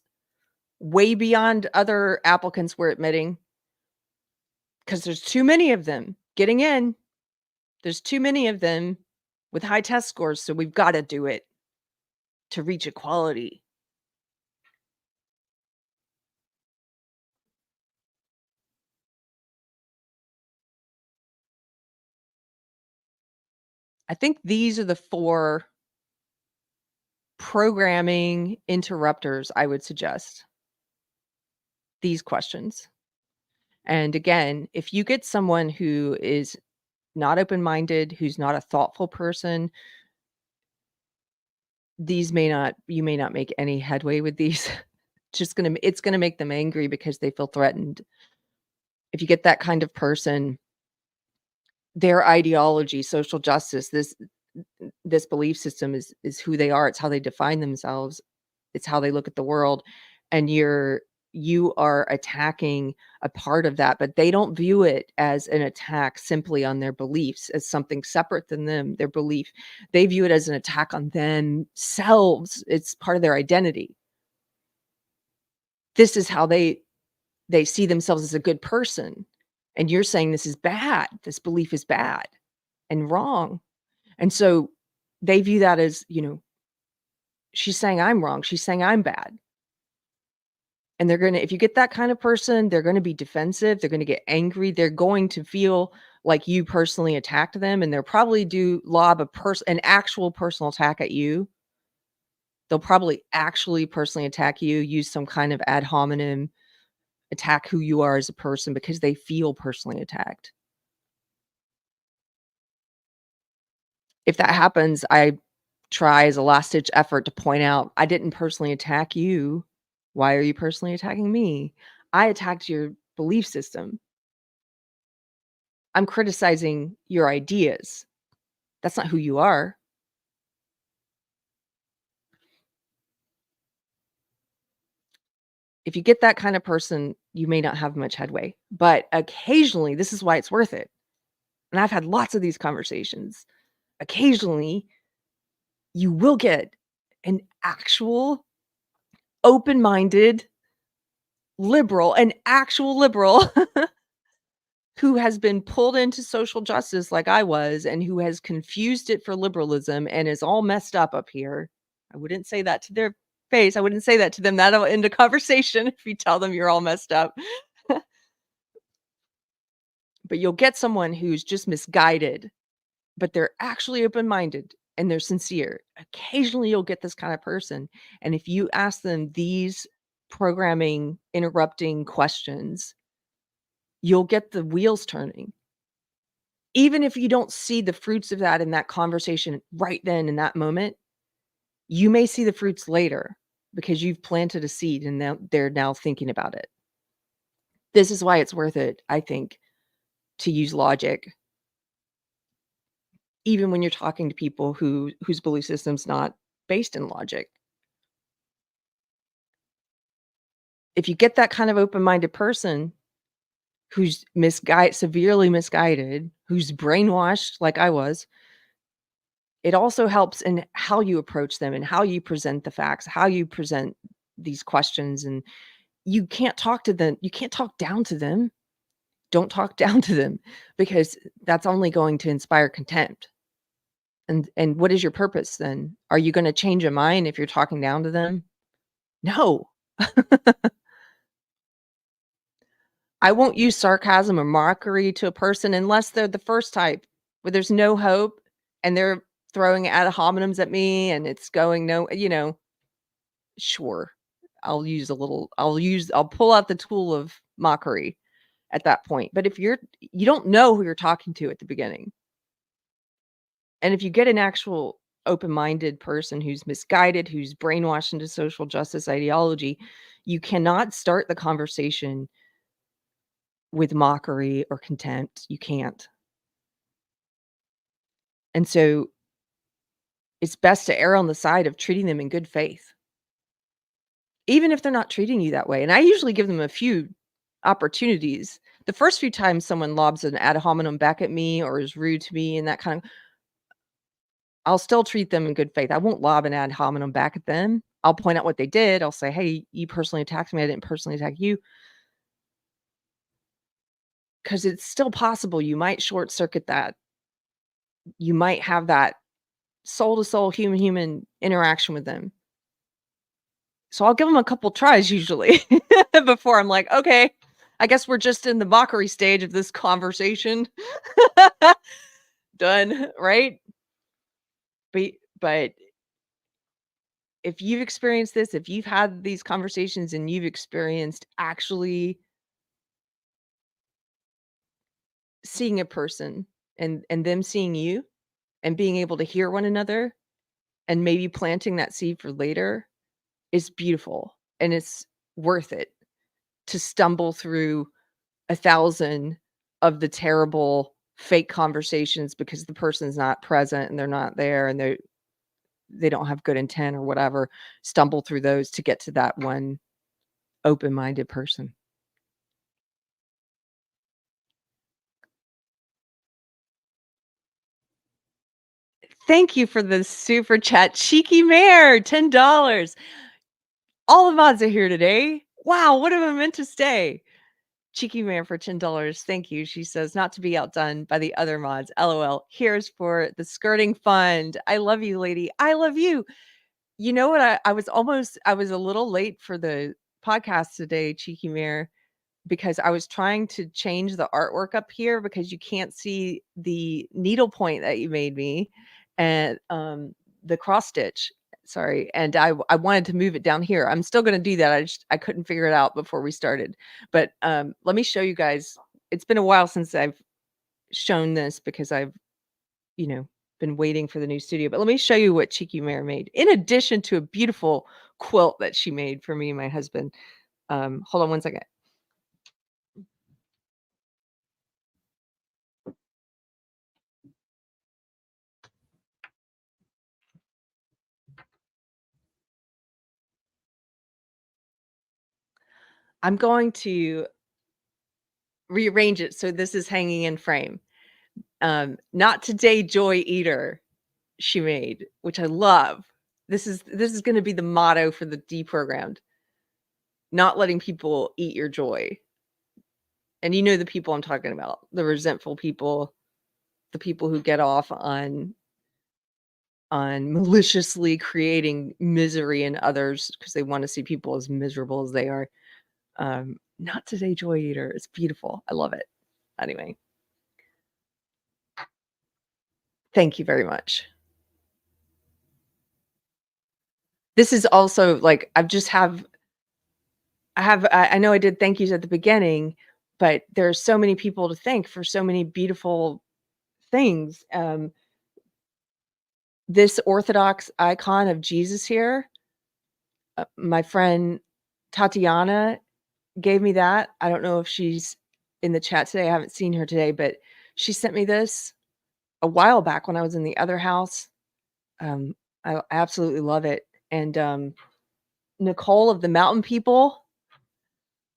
way beyond other applicants we're admitting because there's too many of them getting in. There's too many of them with high test scores, so we've got to do it to reach equality. I think these are the 4 programming interrupters I would suggest. These questions. And again, if you get someone who is not open-minded, who's not a thoughtful person, these may not you may not make any headway with these. It's gonna make them angry because they feel threatened. If you get that kind of person, their ideology, social justice, this belief system is who they are, it's how they define themselves, it's how they look at the world, and you are attacking a part of that, but they don't view it as an attack simply on their beliefs, as something separate than them, their belief. They view it as an attack on themselves. It's part of their identity. This is how they see themselves as a good person, and you're saying this is bad. This belief is bad and wrong. And so they view that as, she's saying I'm wrong. She's saying I'm bad. And if you get that kind of person, they're going to be defensive. They're going to get angry. They're going to feel like you personally attacked them. And they'll probably lob an actual personal attack at you. They'll probably actually personally attack you, use some kind of ad hominem, attack who you are as a person because they feel personally attacked. If that happens, I try as a last ditch effort to point out, I didn't personally attack you. Why are you personally attacking me? I attacked your belief system. I'm criticizing your ideas. That's not who you are. If you get that kind of person, you may not have much headway, but occasionally, this is why it's worth it. And I've had lots of these conversations. Occasionally, you will get an actual open-minded an actual liberal who has been pulled into social justice like I was and who has confused it for liberalism and is all messed up here. I wouldn't say that to their face. I wouldn't say that to them. That'll end a conversation if you tell them you're all messed up. But you'll get someone who's just misguided, but they're actually open-minded and they're sincere. Occasionally, you'll get this kind of person. And if you ask them these programming interrupting questions, you'll get the wheels turning. Even if you don't see the fruits of that in that conversation right then in that moment, you may see the fruits later because you've planted a seed and now they're now thinking about it. This is why it's worth it, I think, to use logic, even when you're talking to people whose belief system's not based in logic. If you get that kind of open-minded person who's severely misguided, who's brainwashed like I was, it also helps in how you approach them and how you present the facts, how you present these questions, and you can't talk down to them. Don't talk down to them because that's only going to inspire contempt. And what is your purpose then? Are you gonna change a mind if you're talking down to them? No. I won't use sarcasm or mockery to a person unless they're the first type, where there's no hope and they're throwing ad hominems at me and it's going sure. I'll pull out the tool of mockery at that point. But if you don't know who you're talking to at the beginning. And if you get an actual open-minded person who's misguided, who's brainwashed into social justice ideology, you cannot start the conversation with mockery or contempt. You can't. And so it's best to err on the side of treating them in good faith, even if they're not treating you that way. And I usually give them a few opportunities. The first few times someone lobs an ad hominem back at me or is rude to me and that kind of, I'll still treat them in good faith. I won't lob an ad hominem back at them. I'll point out what they did. I'll say, "Hey, you personally attacked me. I didn't personally attack you." Because it's still possible you might short circuit that. You might have that soul to soul, human human interaction with them. So I'll give them a couple tries usually before I'm like, "Okay, I guess we're just in the mockery stage of this conversation." Done, right? But if you've experienced this, if you've had these conversations and you've experienced actually seeing a person and them seeing you and being able to hear one another and maybe planting that seed for later is beautiful, and it's worth it to stumble through 1,000 of the terrible fake conversations because the person's not present and they're not there and they don't have good intent or whatever, stumble through those to get to that one open-minded person. Thank you for the super chat, Cheeky Mare, $10. All the mods are here today. Wow, what am I meant to say? Cheeky Mare for $10. Thank you. She says, not to be outdone by the other mods. LOL. Here's for the skirting fund. I love you, lady. I love you. You know what? I was a little late for the podcast today, Cheeky Mare, because I was trying to change the artwork up here because you can't see the needle point that you made me and the cross stitch. Sorry. And I wanted to move it down here. I'm still going to do that. I couldn't figure it out before we started. But let me show you guys. It's been a while since I've shown this because I've, you know, been waiting for the new studio. But let me show you what Cheeky Mare made. In addition to a beautiful quilt that she made for me and my husband. Hold on one second. I'm going to rearrange it so this is hanging in frame. Not today, Joy Eater, she made, which I love. This is gonna be the motto for the Deprogrammed. Not letting people eat your joy. And you know the people I'm talking about, the resentful people, the people who get off on maliciously creating misery in others because they wanna see people as miserable as they are. Not today, Joy Eater. It's beautiful. I love it. Anyway. Thank you very much. This is also, like, I know I did thank yous at the beginning, but there's so many people to thank for so many beautiful things. This Orthodox icon of Jesus here, my friend Tatiana gave me that. I don't know if she's in the chat today. I haven't seen her today, but she sent me this a while back when I was in the other house. I absolutely love it. And Nicole of the Mountain People.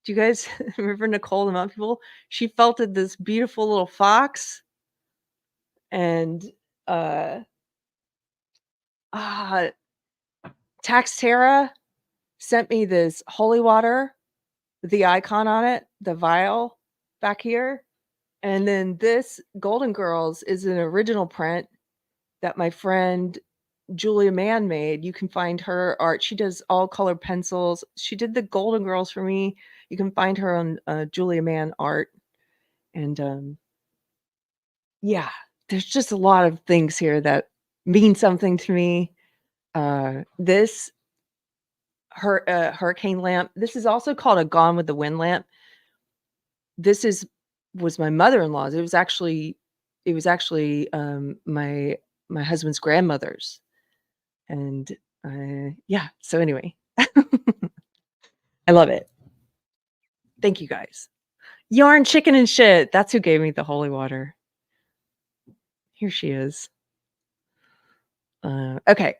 Do you guys remember Nicole the Mountain People? She felted this beautiful little fox And uh ah Taxterra sent me this holy water with the icon on it, the vial back here. And then this Golden Girls is an original print that my friend Julia Mann made. You can find her art. She does all color pencils. She did the Golden Girls for me. You can find her on Julia Mann art. And yeah, there's just a lot of things here that mean something to me. This hurricane lamp. This is also called a Gone with the Wind lamp. This was my mother-in-law's. It was actually my husband's grandmother's. And yeah, so anyway, I love it. Thank you guys. Yarn Chicken and Shit. That's who gave me the holy water. Here she is. Okay.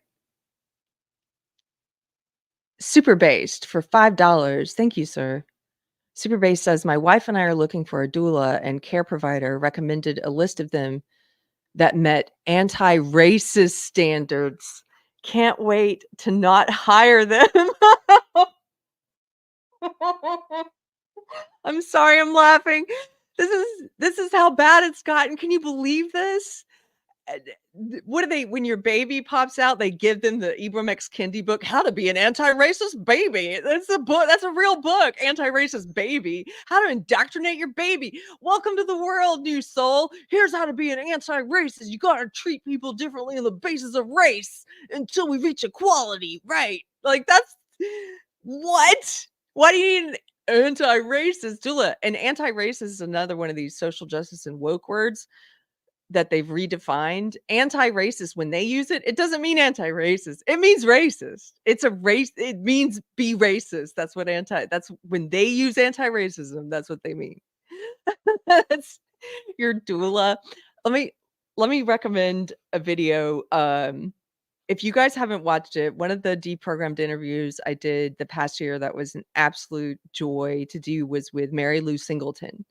Super Based for $5. Thank you, sir. Super Base says, my wife and I are looking for a doula and care provider, recommended a list of them that met anti-racist standards. Can't wait to not hire them. I'm sorry, I'm laughing. This is how bad it's gotten. Can you believe this? What do they, when your baby pops out, they give them the Ibram X Kendi book, How to Be an Anti-Racist Baby. That's a book. That's a real book. Anti-Racist Baby. How to Indoctrinate Your Baby. Welcome to the world, new soul. Here's how to be an anti-racist. You got to treat people differently on the basis of race until we reach equality. Right. Like that's what? Why do you need an anti-racist doula? And anti-racist is another one of these social justice and woke words that they've redefined. Anti-racist, when they use it, it doesn't mean anti-racist. It means racist. It's a race. It means be racist. That's when they use anti-racism, that's what they mean. That's your doula. Let me recommend a video. If you guys haven't watched it, one of the Deprogrammed interviews I did the past year that was an absolute joy to do was with Mary Lou Singleton.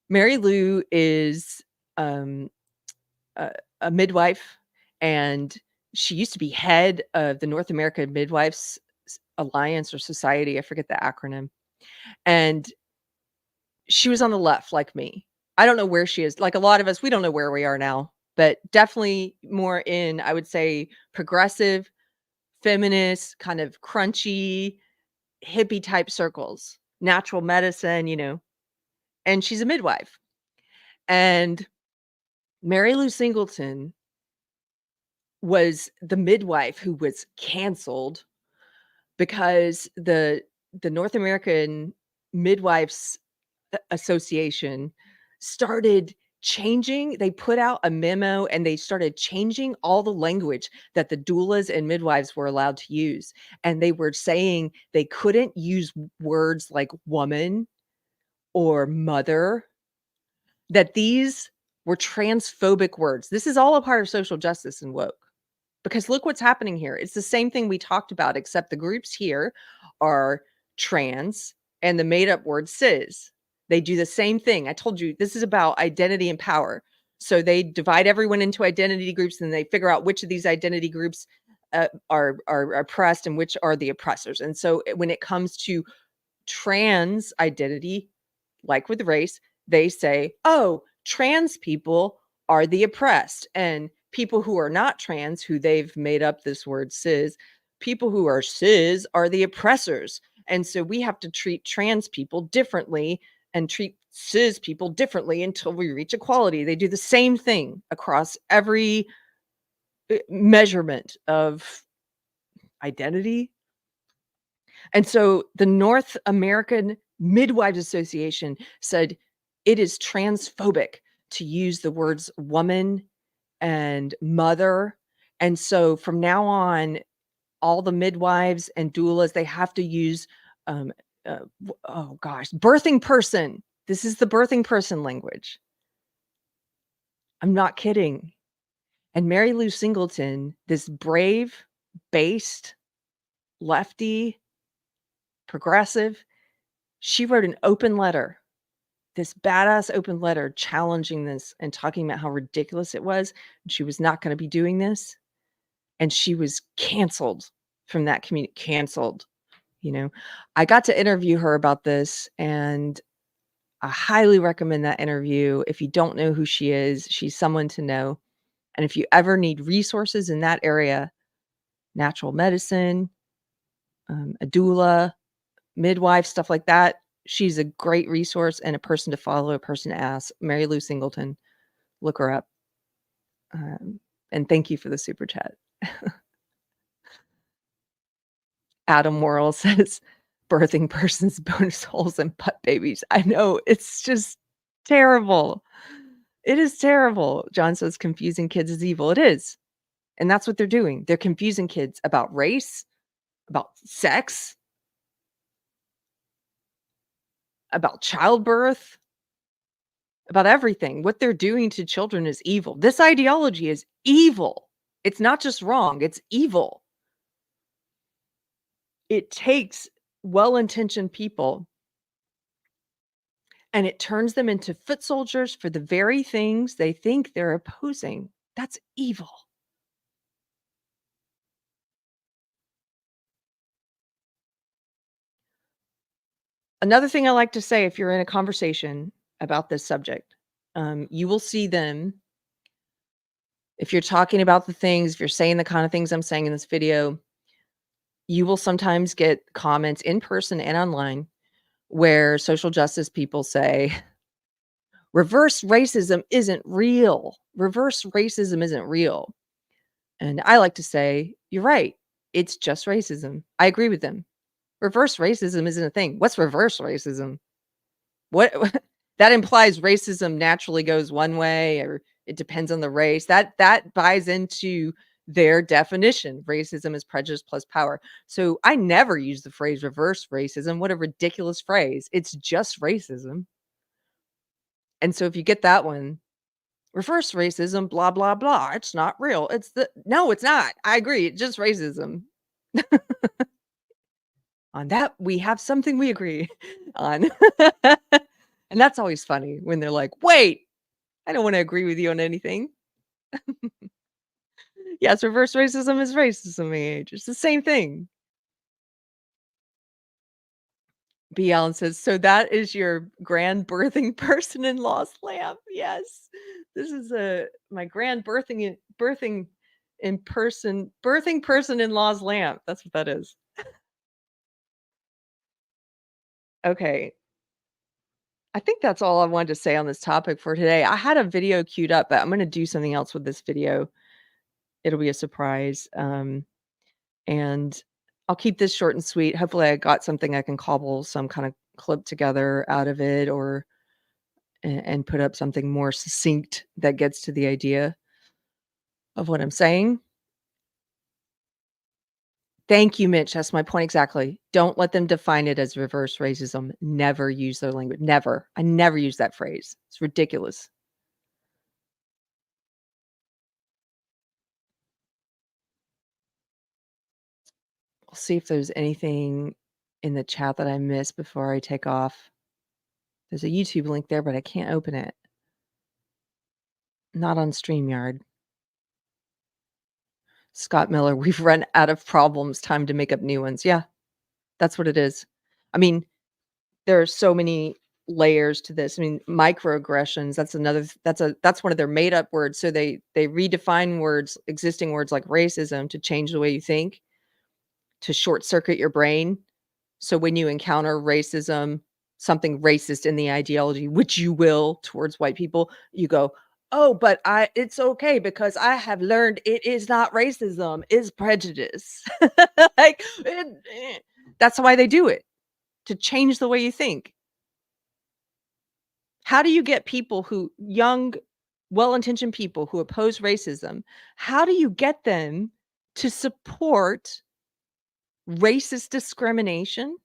Mary Lou is um a, a midwife, and she used to be head of the North American Midwives Alliance or Society. I forget the acronym. And she was on the left like me. I don't know where she is. Like a lot of us, we don't know where we are now, but definitely more in, I would say, progressive, feminist, kind of crunchy, hippie type circles, natural medicine. And she's a midwife. And Mary Lou Singleton was the midwife who was canceled because the North American Midwives Association started changing. They put out a memo and they started changing all the language that the doulas and midwives were allowed to use. And they were saying they couldn't use words like woman or mother, that these were transphobic words. This is all a part of social justice and woke. Because look what's happening here. It's the same thing we talked about, except the groups here are trans and the made up word cis. They do the same thing. I told you this is about identity and power. So they divide everyone into identity groups and they figure out which of these identity groups are oppressed and which are the oppressors. And so when it comes to trans identity, like with race, they say, oh, trans people are the oppressed. And people who are not trans, who they've made up this word cis, people who are cis are the oppressors. And so we have to treat trans people differently and treat cis people differently until we reach equality. They do the same thing across every measurement of identity. And so the North American Midwives Association said it is transphobic to use the words woman and mother. And so from now on, all the midwives and doulas, they have to use, um, oh gosh, birthing person. This is the birthing person language. I'm not kidding. And Mary Lou Singleton, this brave, based, lefty, progressive, she wrote an open letter this badass open letter challenging this and talking about how ridiculous it was. She was not gonna be doing this, and she was canceled from that community, canceled, you know? I got to interview her about this, and I highly recommend that interview. If you don't know who she is, she's someone to know, and if you ever need resources in that area, natural medicine, a doula, midwife, stuff like that, she's a great resource and a person to follow, a person to ask. Mary Lou Singleton, look her up. And thank you for the super chat. Adam Worrell says, birthing persons, bonus holes, and butt babies. I know, it's just terrible. It is terrible. John says, confusing kids is evil. It is. And that's what they're doing. They're confusing kids about race, about sex, about childbirth, about everything. What they're doing to children is evil. This ideology is evil. It's not just wrong, it's evil. It takes well-intentioned people and it turns them into foot soldiers for the very things they think they're opposing. That's evil. Another thing I like to say if you're in a conversation about this subject, you will see them if you're talking about the things, if you're saying the kind of things I'm saying in this video, you will sometimes get comments in person and online where social justice people say, reverse racism isn't real. Reverse racism isn't real. And I like to say, you're right. It's just racism. I agree with them. Reverse racism isn't a thing. What's reverse racism? What that implies racism naturally goes one way or it depends on the race. That buys into their definition. Racism is prejudice plus power. So I never use the phrase reverse racism. What a ridiculous phrase. It's just racism. And so if you get that one, reverse racism, blah, blah, blah. It's not real. No, it's not. I agree. It's just racism. On that, we have something we agree on. And that's always funny when they're like, wait, I don't want to agree with you on anything. Yes, reverse racism is racism, age. It's the same thing. B. Allen says, so that is your grand birthing person in law's lamp. Yes. This is my grand birthing person in law's lamp. That's what that is. Okay. I think that's all I wanted to say on this topic for today. I had a video queued up, but I'm going to do something else with this video. It'll be a surprise. And I'll keep this short and sweet. Hopefully I got something I can cobble some kind of clip together out of it or and put up something more succinct that gets to the idea of what I'm saying. Thank you, Mitch. That's my point exactly. Don't let them define it as reverse racism. Never use their language. Never. I never use that phrase. It's ridiculous. I'll see if there's anything in the chat that I missed before I take off. There's a YouTube link there, but I can't open it. Not on StreamYard. Scott Miller, we've run out of problems. Time to make up new ones. Yeah, that's what it is. I mean, there are so many layers to this. I mean, microaggressions, that's one of their made up words. So they redefine words, existing words like racism to change the way you think, to short circuit your brain. So when you encounter racism, something racist in the ideology, which you will towards white people, you go, oh, but it's okay because I have learned it is not racism, it's prejudice. Like that's why they do it, to change the way you think. How do you get people young, well-intentioned people who oppose racism, how do you get them to support racist discrimination,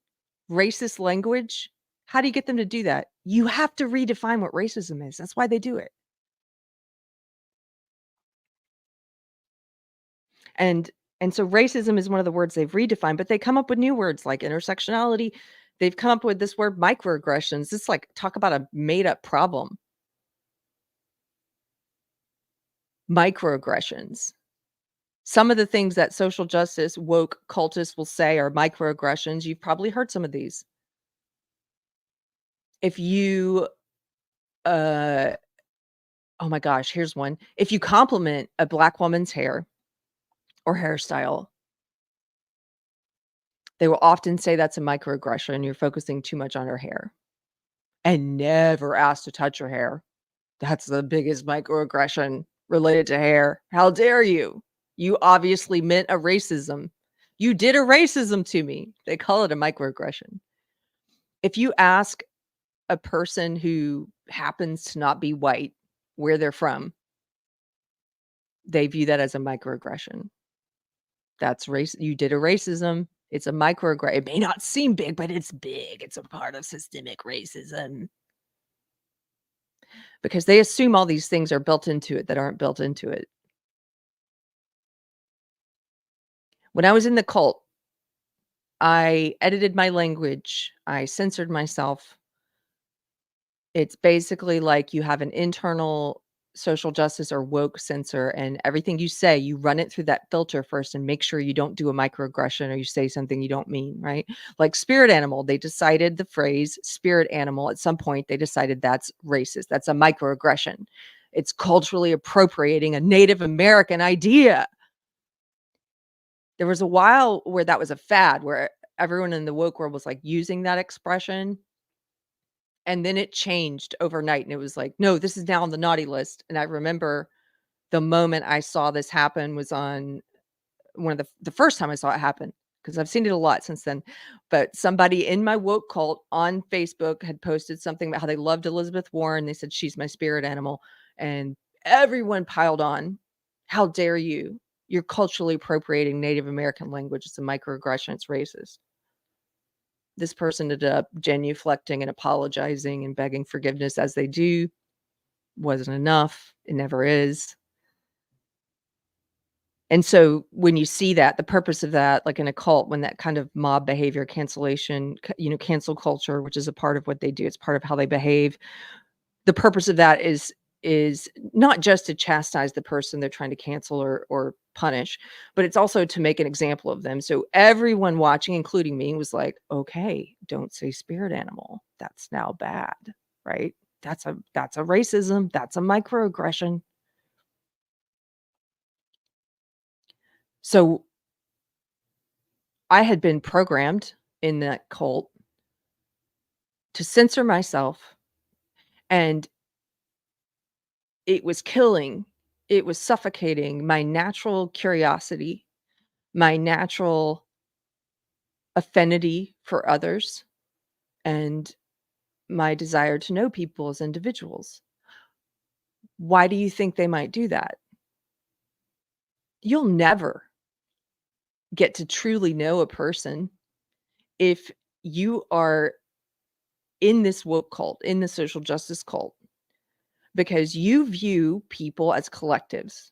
racist language? How do you get them to do that? You have to redefine what racism is. That's why they do it. And so racism is one of the words they've redefined, but they come up with new words like intersectionality. They've come up with this word microaggressions. It's like, talk about a made up problem. Microaggressions. Some of the things that social justice woke cultists will say are microaggressions. You've probably heard some of these. If you, uh, oh my gosh, here's one. If you compliment a Black woman's hair or hairstyle, they will often say that's a microaggression. You're focusing too much on her hair and never ask to touch her hair. That's the biggest microaggression related to hair. How dare you? You obviously meant a racism. You did a racism to me. They call it a microaggression. If you ask a person who happens to not be white where they're from, they view that as a microaggression. That's race. You did a racism. It's a microaggression. It may not seem big, but it's big. It's a part of systemic racism because they assume all these things are built into it that aren't built into it. When I was in the cult, I edited my language. I censored myself. It's basically like you have an internal social justice or woke censor, and everything you say, you run it through that filter first and make sure you don't do a microaggression or you say something you don't mean, right? Like spirit animal, they decided the phrase spirit animal at some point, they decided that's racist. That's a microaggression. It's culturally appropriating a Native American idea. There was a while where that was a fad where everyone in the woke world was like using that expression. And then it changed overnight, and it was like, "No, this is now on the naughty list." And I remember the moment I saw this happen was on one of the first time I saw it happen, because 'cause I've seen it a lot since then, but somebody in my woke cult on Facebook had posted something about how they loved Elizabeth Warren. They said, "She's my spirit animal," and everyone piled on. "How dare you? You're culturally appropriating Native American language. It's a microaggression. It's racist." This person ended up genuflecting and apologizing and begging forgiveness as they do. Wasn't enough. It never is. And so when you see that, the purpose of that, like in a cult, when that kind of mob behavior, cancellation, cancel culture, which is a part of what they do, it's part of how they behave. The purpose of that is not just to chastise the person they're trying to cancel or punish, but it's also to make an example of them. So everyone watching, including me, was like, "Okay, don't say spirit animal. That's now bad." Right? That's a racism. That's a microaggression. So I had been programmed in that cult to censor myself, and it was killing, it was suffocating my natural curiosity, my natural affinity for others, and my desire to know people as individuals. Why do you think they might do that? You'll never get to truly know a person if you are in this woke cult, in the social justice cult, because you view people as collectives.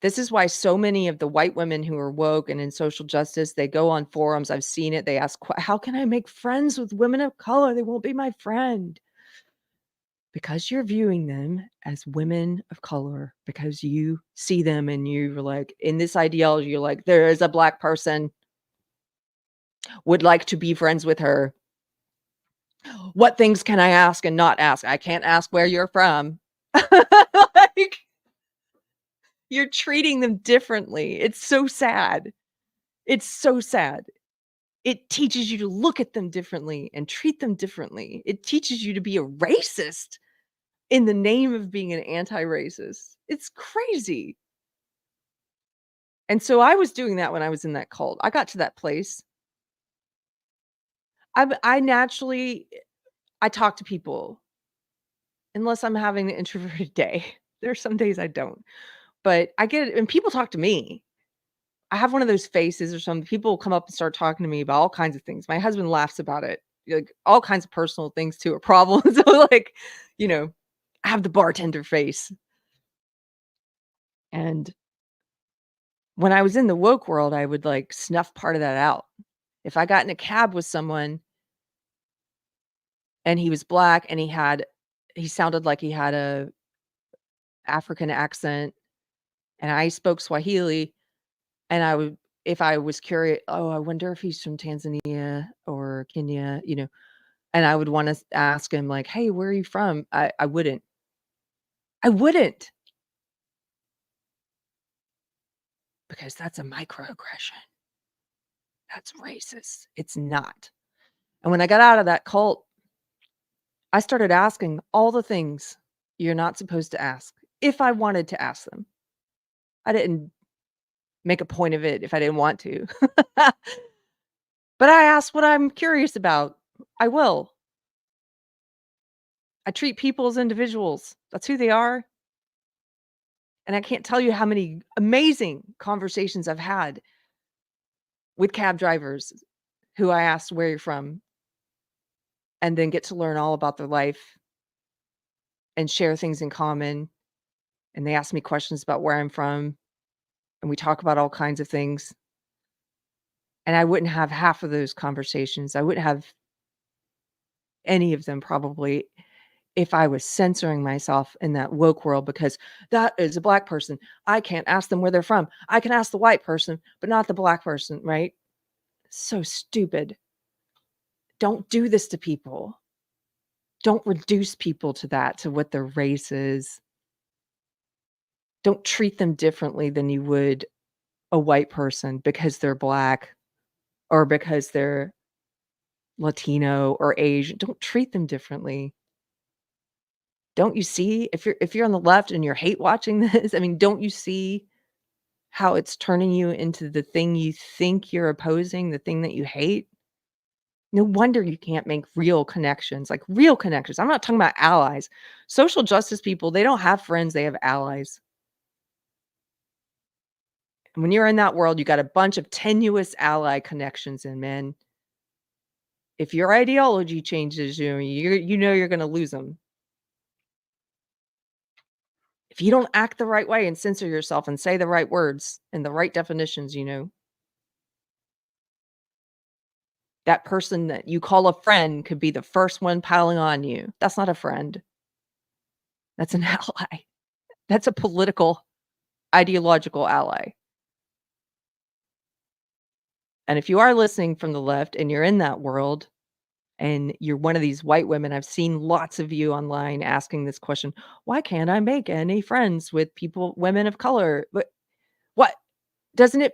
This is why so many of the white women who are woke and in social justice, they go on forums. I've seen it. They ask, "How can I make friends with women of color? They won't be my friend." Because you're viewing them as women of color, because you see them and you're like, in this ideology, you're like, "There is a Black person, would like to be friends with her. What things can I ask and not ask? I can't ask where you're from." Like, you're treating them differently. It's so sad. It's so sad. It teaches you to look at them differently and treat them differently. It teaches you to be a racist in the name of being an anti-racist. It's crazy. And so I was doing that when I was in that cult. I got to that place. I naturally I talk to people unless I'm having an introverted day. There are some days I don't. But I get it and people talk to me. I have one of those faces or something. People will come up and start talking to me about all kinds of things. My husband laughs about it. Like all kinds of personal things too, or problems. So like, you know, I have the bartender face. And when I was in the woke world, I would like snuff part of that out. If I got in a cab with someone and he was black, and he sounded like he had a African accent, and I spoke Swahili, and I would if I was curious, "Oh, I wonder if he's from Tanzania or Kenya," and I would wanna ask him like, "Hey, where are you from?" I wouldn't. I wouldn't, because that's a microaggression. That's racist. It's not. And when I got out of that cult, I started asking all the things you're not supposed to ask, if I wanted to ask them. I didn't make a point of it if I didn't want to. But I ask what I'm curious about. I will. I treat people as individuals. That's who they are, and I can't tell you how many amazing conversations I've had with cab drivers who I asked where you're from, and then get to learn all about their life and share things in common, and they ask me questions about where I'm from, and we talk about all kinds of things, and I wouldn't have half of those conversations. I wouldn't have any of them probably if I was censoring myself in that woke world because that is a black person. I can't ask them where they're from. I can ask the white person, but not the black person, right? So stupid. Don't do this to people. Don't reduce people to that, to what their race is. Don't treat them differently than you would a white person because they're black or because they're Latino or Asian. Don't treat them differently. Don't you see if you're on the left and you're hate watching this, I mean, don't you see how it's turning you into the thing you think you're opposing, the thing that you hate? No wonder you can't make real connections, like real connections. I'm not talking about allies. Social justice people, they don't have friends, they have allies. And when you're in that world, you got a bunch of tenuous ally connections and man, if your ideology changes you know you're gonna lose them. If you don't act the right way and censor yourself and say the right words and the right definitions, that person that you call a friend could be the first one piling on you. That's not a friend. That's an ally. That's a political, ideological ally. And if you are listening from the left and you're in that world and you're one of these white women, I've seen lots of you online asking this question, why can't I make any friends with people, women of color? But what doesn't it,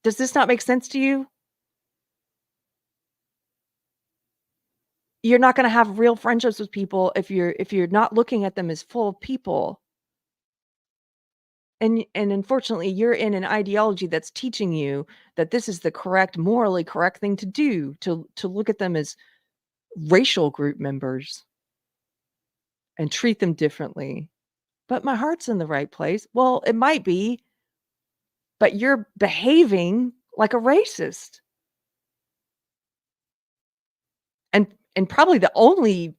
does this not make sense to you? You're not going to have real friendships with people if you're not looking at them as full people. And unfortunately, you're in an ideology that's teaching you that this is the correct, morally correct thing to do, to look at them as racial group members and treat them differently. But my heart's in the right place. Well, it might be, but you're behaving like a racist. And probably the only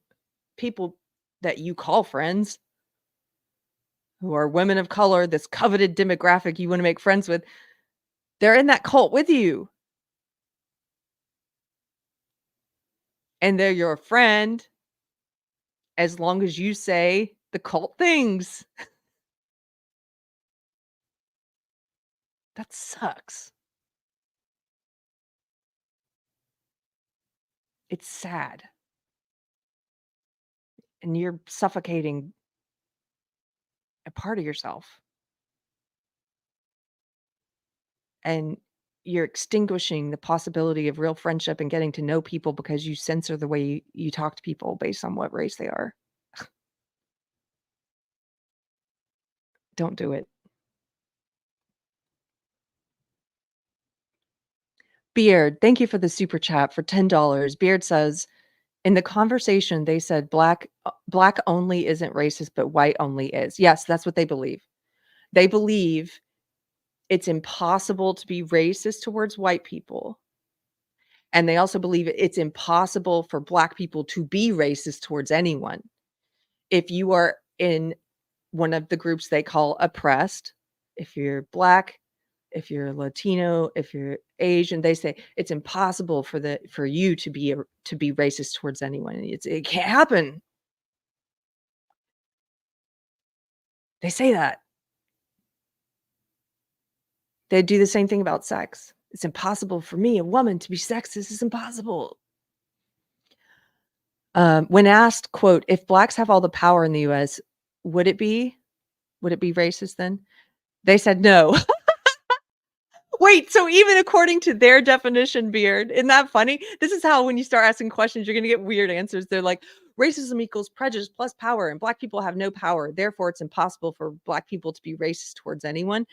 people that you call friends who are women of color, this coveted demographic you want to make friends with, they're in that cult with you. And they're your friend as long as you say the cult things. That sucks. It's sad. And you're suffocating a part of yourself. And you're extinguishing the possibility of real friendship and getting to know people because you censor the way you talk to people based on what race they are. Don't do it. Beard, thank you for the super chat for $10. Beard says, in the conversation, they said black only isn't racist, but white only is. Yes, that's what they believe. They believe it's impossible to be racist towards white people. And they also believe it's impossible for black people to be racist towards anyone. If you are in one of the groups they call oppressed, if you're black, if you're Latino, if you're Asian, they say it's impossible for you to be racist towards anyone. It can't happen. They say that. They do the same thing about sex. It's impossible for me, a woman, to be sexist. It's impossible. When asked, quote, "If blacks have all the power in the US, would it be would it be racist then?" They said no. Wait, so even according to their definition, Beard, isn't that funny? This is how when you start asking questions, you're gonna get weird answers. They're like, "Racism equals prejudice plus power, and black people have no power. Therefore, it's impossible for black people to be racist towards anyone."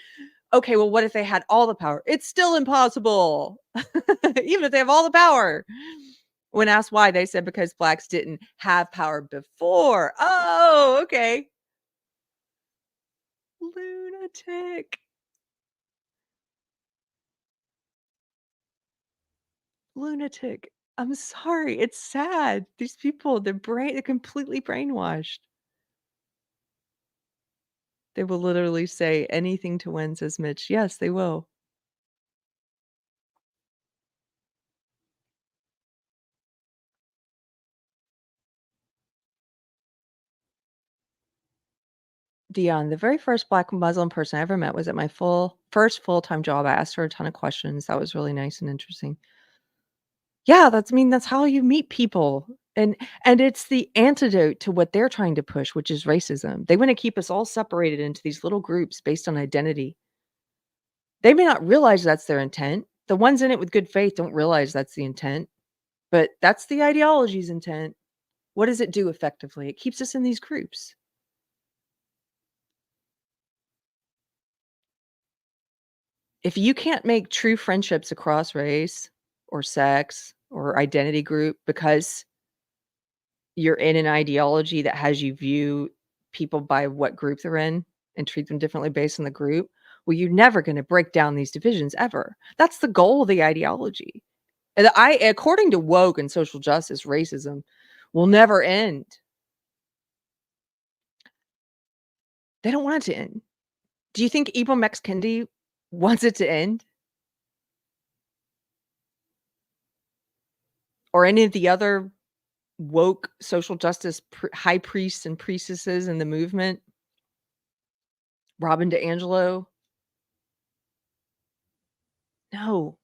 Okay, well, what if they had all the power? It's still impossible, even if they have all the power. When asked why, they said because blacks didn't have power before. Oh, okay. Lunatic. Lunatic. I'm sorry, it's sad. These people, they're completely brainwashed. They will literally say anything to win, says Mitch. Yes, they will. Dion, the very first Black Muslim person I ever met was at my first full-time job. I asked her a ton of questions. That was really nice and interesting. Yeah, that's how you meet people. And it's the antidote to what they're trying to push, which is racism. They wanna keep us all separated into these little groups based on identity. They may not realize that's their intent. The ones in it with good faith don't realize that's the intent, but that's the ideology's intent. What does it do effectively? It keeps us in these groups. If you can't make true friendships across race or sex or identity group because you're in an ideology that has you view people by what group they're in and treat them differently based on the group, well, you're never gonna break down these divisions ever. That's the goal of the ideology. And according to woke and social justice, racism will never end. They don't want it to end. Do you think Ibram X. Kendi wants it to end? Or any of the other woke social justice high priests and priestesses in the movement? Robin DiAngelo? No.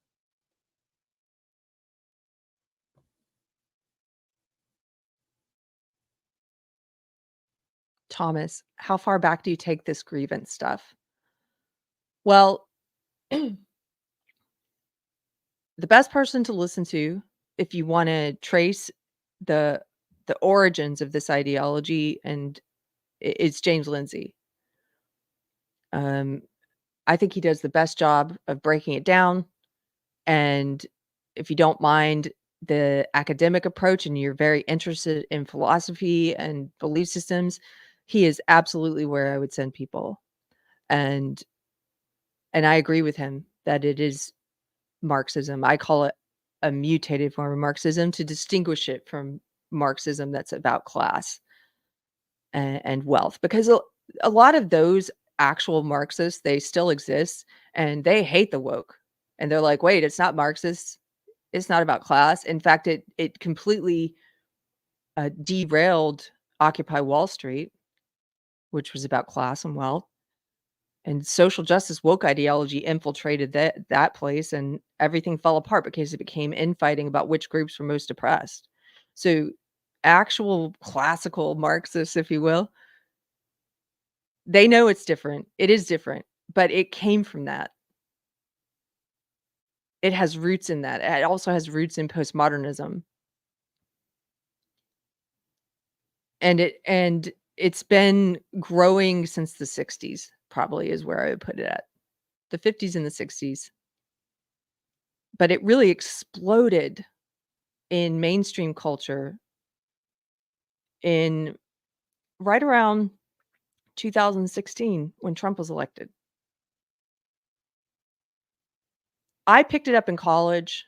Thomas, how far back do you take this grievance stuff? Well, the best person to listen to if you wanna trace the origins of this ideology and it's James Lindsay. Um, I think he does the best job of breaking it down, and if you don't mind the academic approach and you're very interested in philosophy and belief systems, he is absolutely where I would send people. And I agree with him that it is Marxism. I call it a mutated form of Marxism to distinguish it from Marxism that's about class and wealth, because a lot of those actual Marxists, they still exist and they hate the woke. And they're like, wait, it's not Marxist. It's not about class. In fact, it completely derailed Occupy Wall Street, which was about class and wealth. And social justice woke ideology infiltrated that place, and everything fell apart because it became infighting about which groups were most oppressed. So, actual classical Marxists, if you will, they know it's different. It is different, but it came from that. It has roots in that. It also has roots in postmodernism. And it's been growing since the '60s, probably is where I would put it at. The '50s and the '60s. But it really exploded in mainstream culture in right around 2016 when Trump was elected. I picked it up in college,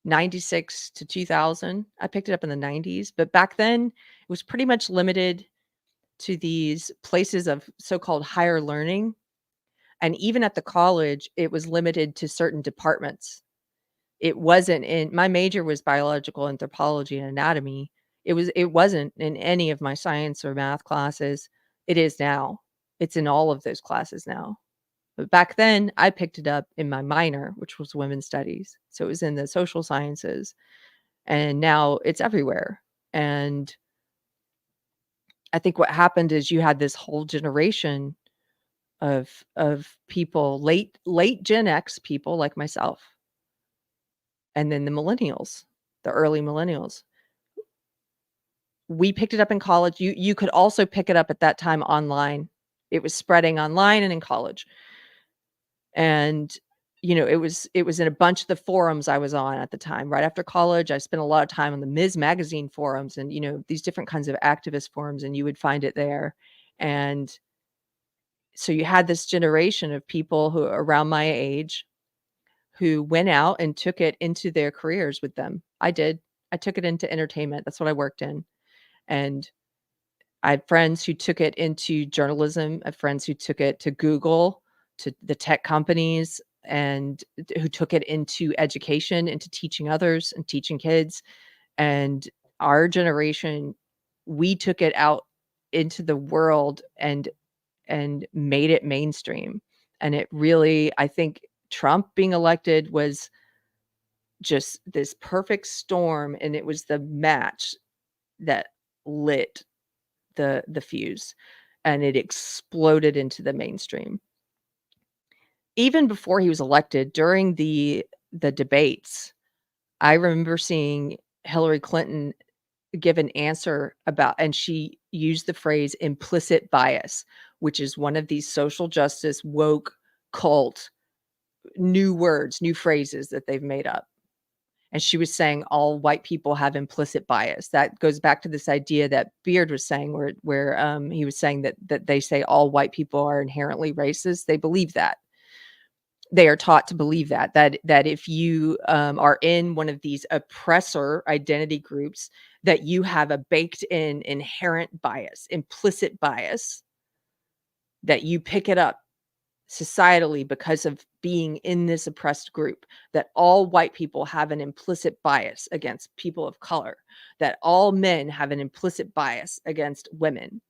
96 to 2000. I picked it up in the 90s, but back then it was pretty much limited to these places of so-called higher learning And even at the college, it was limited to certain departments. It wasn't in my major was biological anthropology and anatomy. It wasn't in any of my science or math classes. It is now. It's in all of those classes now. But back then, I picked it up in my minor, which was women's studies. So it was in the social sciences. And now it's everywhere. And I think what happened is you had this whole generation of people, late Gen X people like myself, and then the millennials, the early millennials. We picked it up in college. You could also pick it up at that time online. It was spreading online and in college. And it was in a bunch of the forums I was on at the time. Right after college, I spent a lot of time on the Ms. Magazine forums and these different kinds of activist forums, and you would find it there. And so you had this generation of people who are around my age who went out and took it into their careers with them. I did. I took it into entertainment. That's what I worked in. And I had friends who took it into journalism. I had friends who took it to Google, to the tech companies, and who took it into education, into teaching others and teaching kids. And our generation, we took it out into the world and made it mainstream. And it really, I think Trump being elected was just this perfect storm, and it was the match that lit the fuse, and it exploded into the mainstream. Even before he was elected, during the debates, I remember seeing Hillary Clinton give an answer about, and she used the phrase implicit bias, which is one of these social justice woke cult new words, new phrases that they've made up. And she was saying all white people have implicit bias. That goes back to this idea that Beard was saying, where he was saying that they say all white people are inherently racist. They believe that. They are taught to believe that if you are in one of these oppressor identity groups, that you have a baked in inherent bias, implicit bias, that you pick it up societally because of being in this oppressed group, that all white people have an implicit bias against people of color, that all men have an implicit bias against women,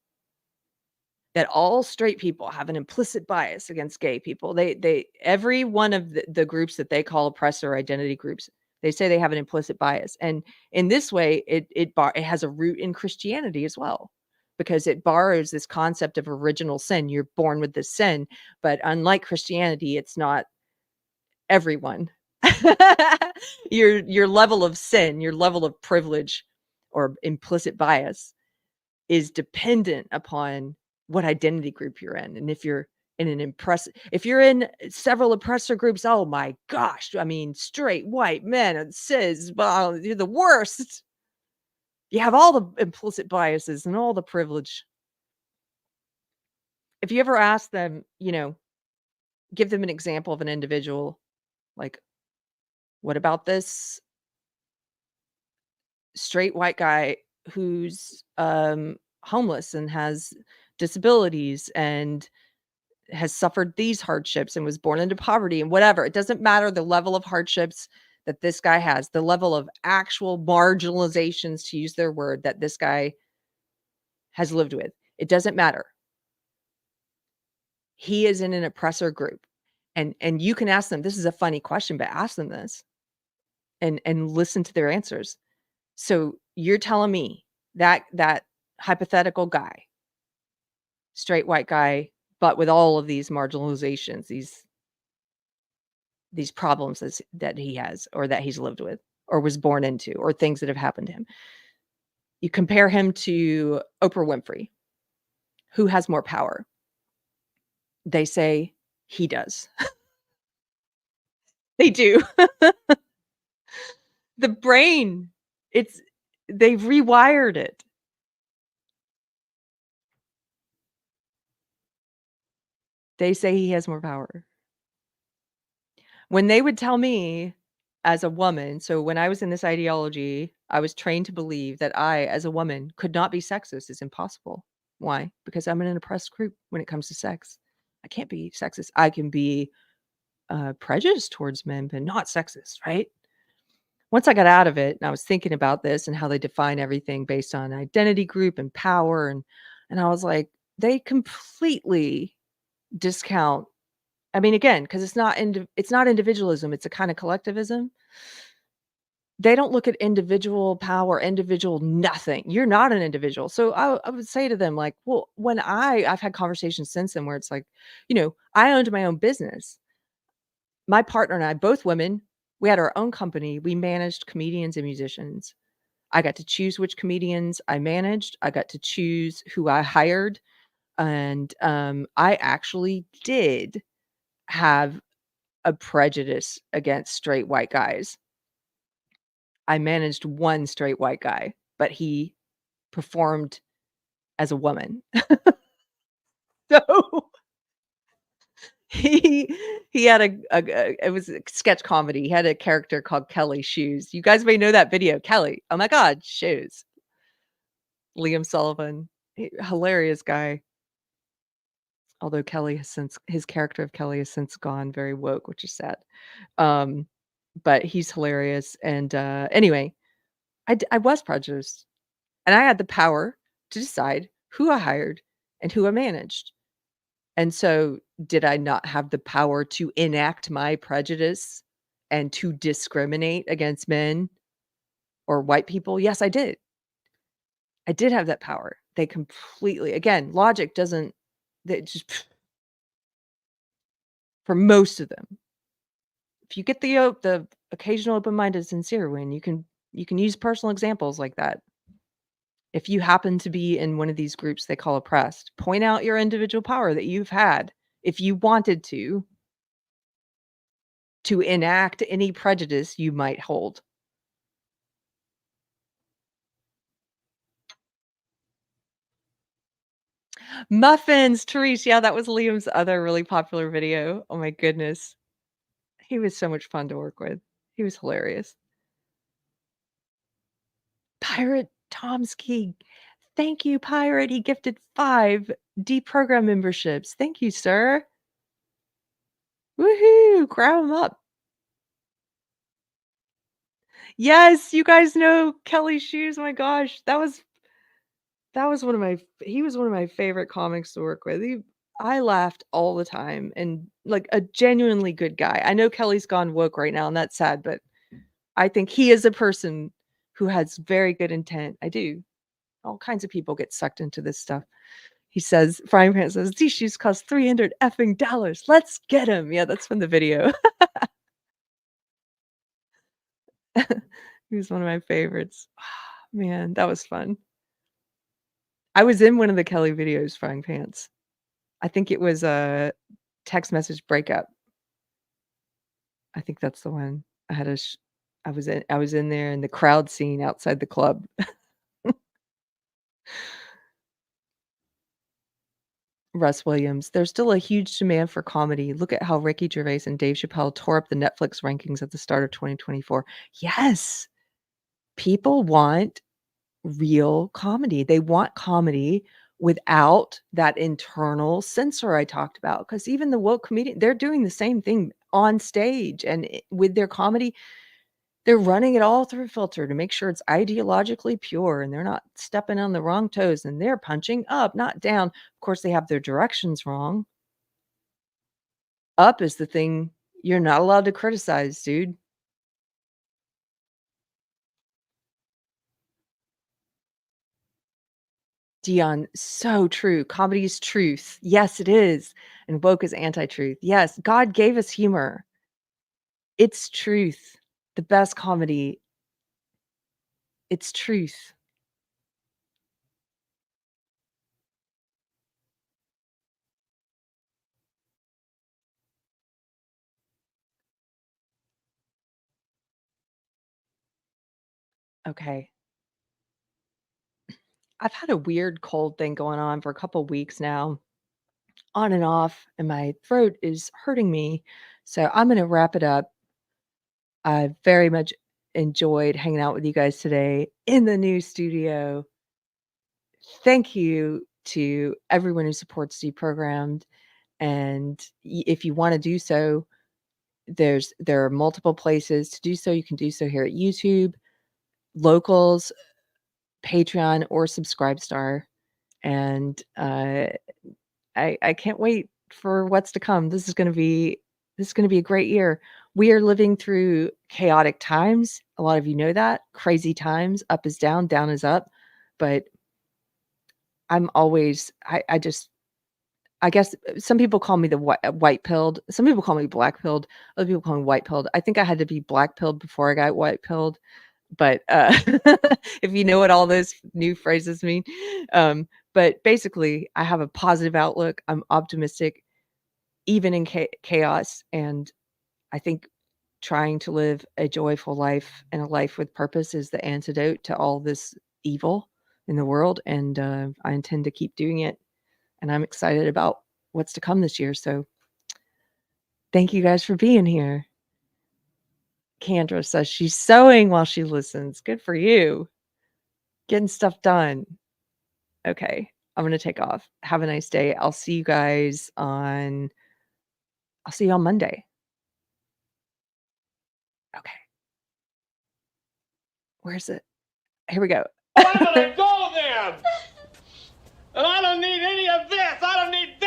that all straight people have an implicit bias against gay people. They every one of the groups that they call oppressor identity groups, they say they have an implicit bias. And in this way, it has a root in Christianity as well, because it borrows this concept of original sin. You're born with this sin, but unlike Christianity, it's not everyone. Your level of sin, your level of privilege or implicit bias is dependent upon what identity group you're in. And if you're if you're in several oppressor groups, oh my gosh, I mean, straight white men and cis, well, you're the worst. You have all the implicit biases and all the privilege. If you ever ask them, give them an example of an individual, like, what about this straight white guy who's homeless and has disabilities and has suffered these hardships and was born into poverty and whatever. It doesn't matter the level of hardships that this guy has, the level of actual marginalizations, to use their word, that this guy has lived with. It doesn't matter. He is in an oppressor group. And you can ask them, this is a funny question, but ask them this and listen to their answers. So you're telling me that hypothetical guy, straight white guy, but with all of these marginalizations, these problems that he has, or that he's lived with, or was born into, or things that have happened to him. You compare him to Oprah Winfrey. Who has more power? They say he does. They do. The brain, it's they've rewired it. They say he has more power. When they would tell me as a woman, so when I was in this ideology, I was trained to believe that I, as a woman, could not be sexist. It's impossible. Why? Because I'm in an oppressed group when it comes to sex. I can't be sexist. I can be prejudiced towards men, but not sexist, right? Once I got out of it and I was thinking about this and how they define everything based on identity group and power, and I was like, they completely discount. I mean, again, because it's not individualism, it's a kind of collectivism. They don't look at individual power, individual nothing. You're not an individual. So I would say to them, like, well, when I've had conversations since then where it's like, I owned my own business. My partner and I, both women, we had our own company. We managed comedians and musicians. I got to choose which comedians I managed. I got to choose who I hired. And I actually did have a prejudice against straight white guys. I managed one straight white guy, but he performed as a woman. So he he had it was a sketch comedy. He had a character called Kelly Shoes. You guys may know that video, Kelly. Oh my god, shoes. Liam Sullivan. Hilarious guy. Although Kelly has since his character of Kelly has since gone very woke, which is sad. Um, but he's hilarious. And anyway, I was prejudiced, and I had the power to decide who I hired and who I managed. And so, did I not have the power to enact my prejudice and to discriminate against men or white people? Yes, I did. I did have that power. They completely, again, logic doesn't, they just, for most of them. If you get the occasional open-minded sincere one, you can use personal examples like that. If you happen to be in one of these groups they call oppressed, point out your individual power that you've had if you wanted to enact any prejudice you might hold. Muffins, Therese, yeah, that was Liam's other really popular video. Oh my goodness. He was so much fun to work with. He was hilarious. Pirate Tomsky. Thank you, Pirate. He gifted 5 Deprogrammed memberships. Thank you, sir. Woohoo! Grab him up. Yes, you guys know Kelly Shoes. My gosh, that was one of my he was one of my favorite comics to work with. I laughed all the time and like a genuinely good guy. I know Kelly's gone woke right now and that's sad, but I think he is a person who has very good intent. I do. All kinds of people get sucked into this stuff. He says, Frying Pan says, these shoes cost 300 effing dollars. Let's get him. Yeah, that's from the video. He was one of my favorites. Man, that was fun. I was in one of the Kelly videos, Frying Pants. I think it was a text message breakup. I think that's the one. I was in there in the crowd scene outside the club. Russ Williams, there's still a huge demand for comedy. Look at how Ricky Gervais and Dave Chappelle tore up the Netflix rankings at the start of 2024. Yes, people want real comedy. They want comedy without that internal censor I talked about. Because even the woke comedian, they're doing the same thing on stage and with their comedy. They're running it all through a filter to make sure it's ideologically pure and they're not stepping on the wrong toes and they're punching up, not down. Of course, they have their directions wrong. Up is the thing you're not allowed to criticize, dude. Dion, so true. Comedy is truth. Yes, it is. And woke is anti-truth. Yes, God gave us humor. It's truth. The best comedy, it's truth. Okay. I've had a weird cold thing going on for a couple weeks now, on and off, and my throat is hurting me. So I'm going to wrap it up. I very much enjoyed hanging out with you guys today in the new studio. Thank you to everyone who supports Deprogrammed. And if you want to do so, there are multiple places to do so. You can do so here at YouTube, Locals, Patreon, or Subscribestar. And I can't wait for what's to come. This is going to be a great year. We are living through chaotic times. A lot of you know that. Crazy times. Up is down, down is up. But I'm always I guess some people call me the white pilled. Some people call me black pilled. Other people call me white pilled. I think I had to be black pilled before I got white pilled. But if you know what all those new phrases mean. But basically, I have a positive outlook. I'm optimistic, even in chaos. And I think trying to live a joyful life and a life with purpose is the antidote to all this evil in the world. And I intend to keep doing it. And I'm excited about what's to come this year. So thank you guys for being here. Kendra says she's sewing while she listens. Good for you. Getting stuff done. Okay, I'm going to take off. Have a nice day. I'll see you on Monday. Okay. Where's it? Here we go. Well, I'm going to go then. And I don't need any of this. I don't need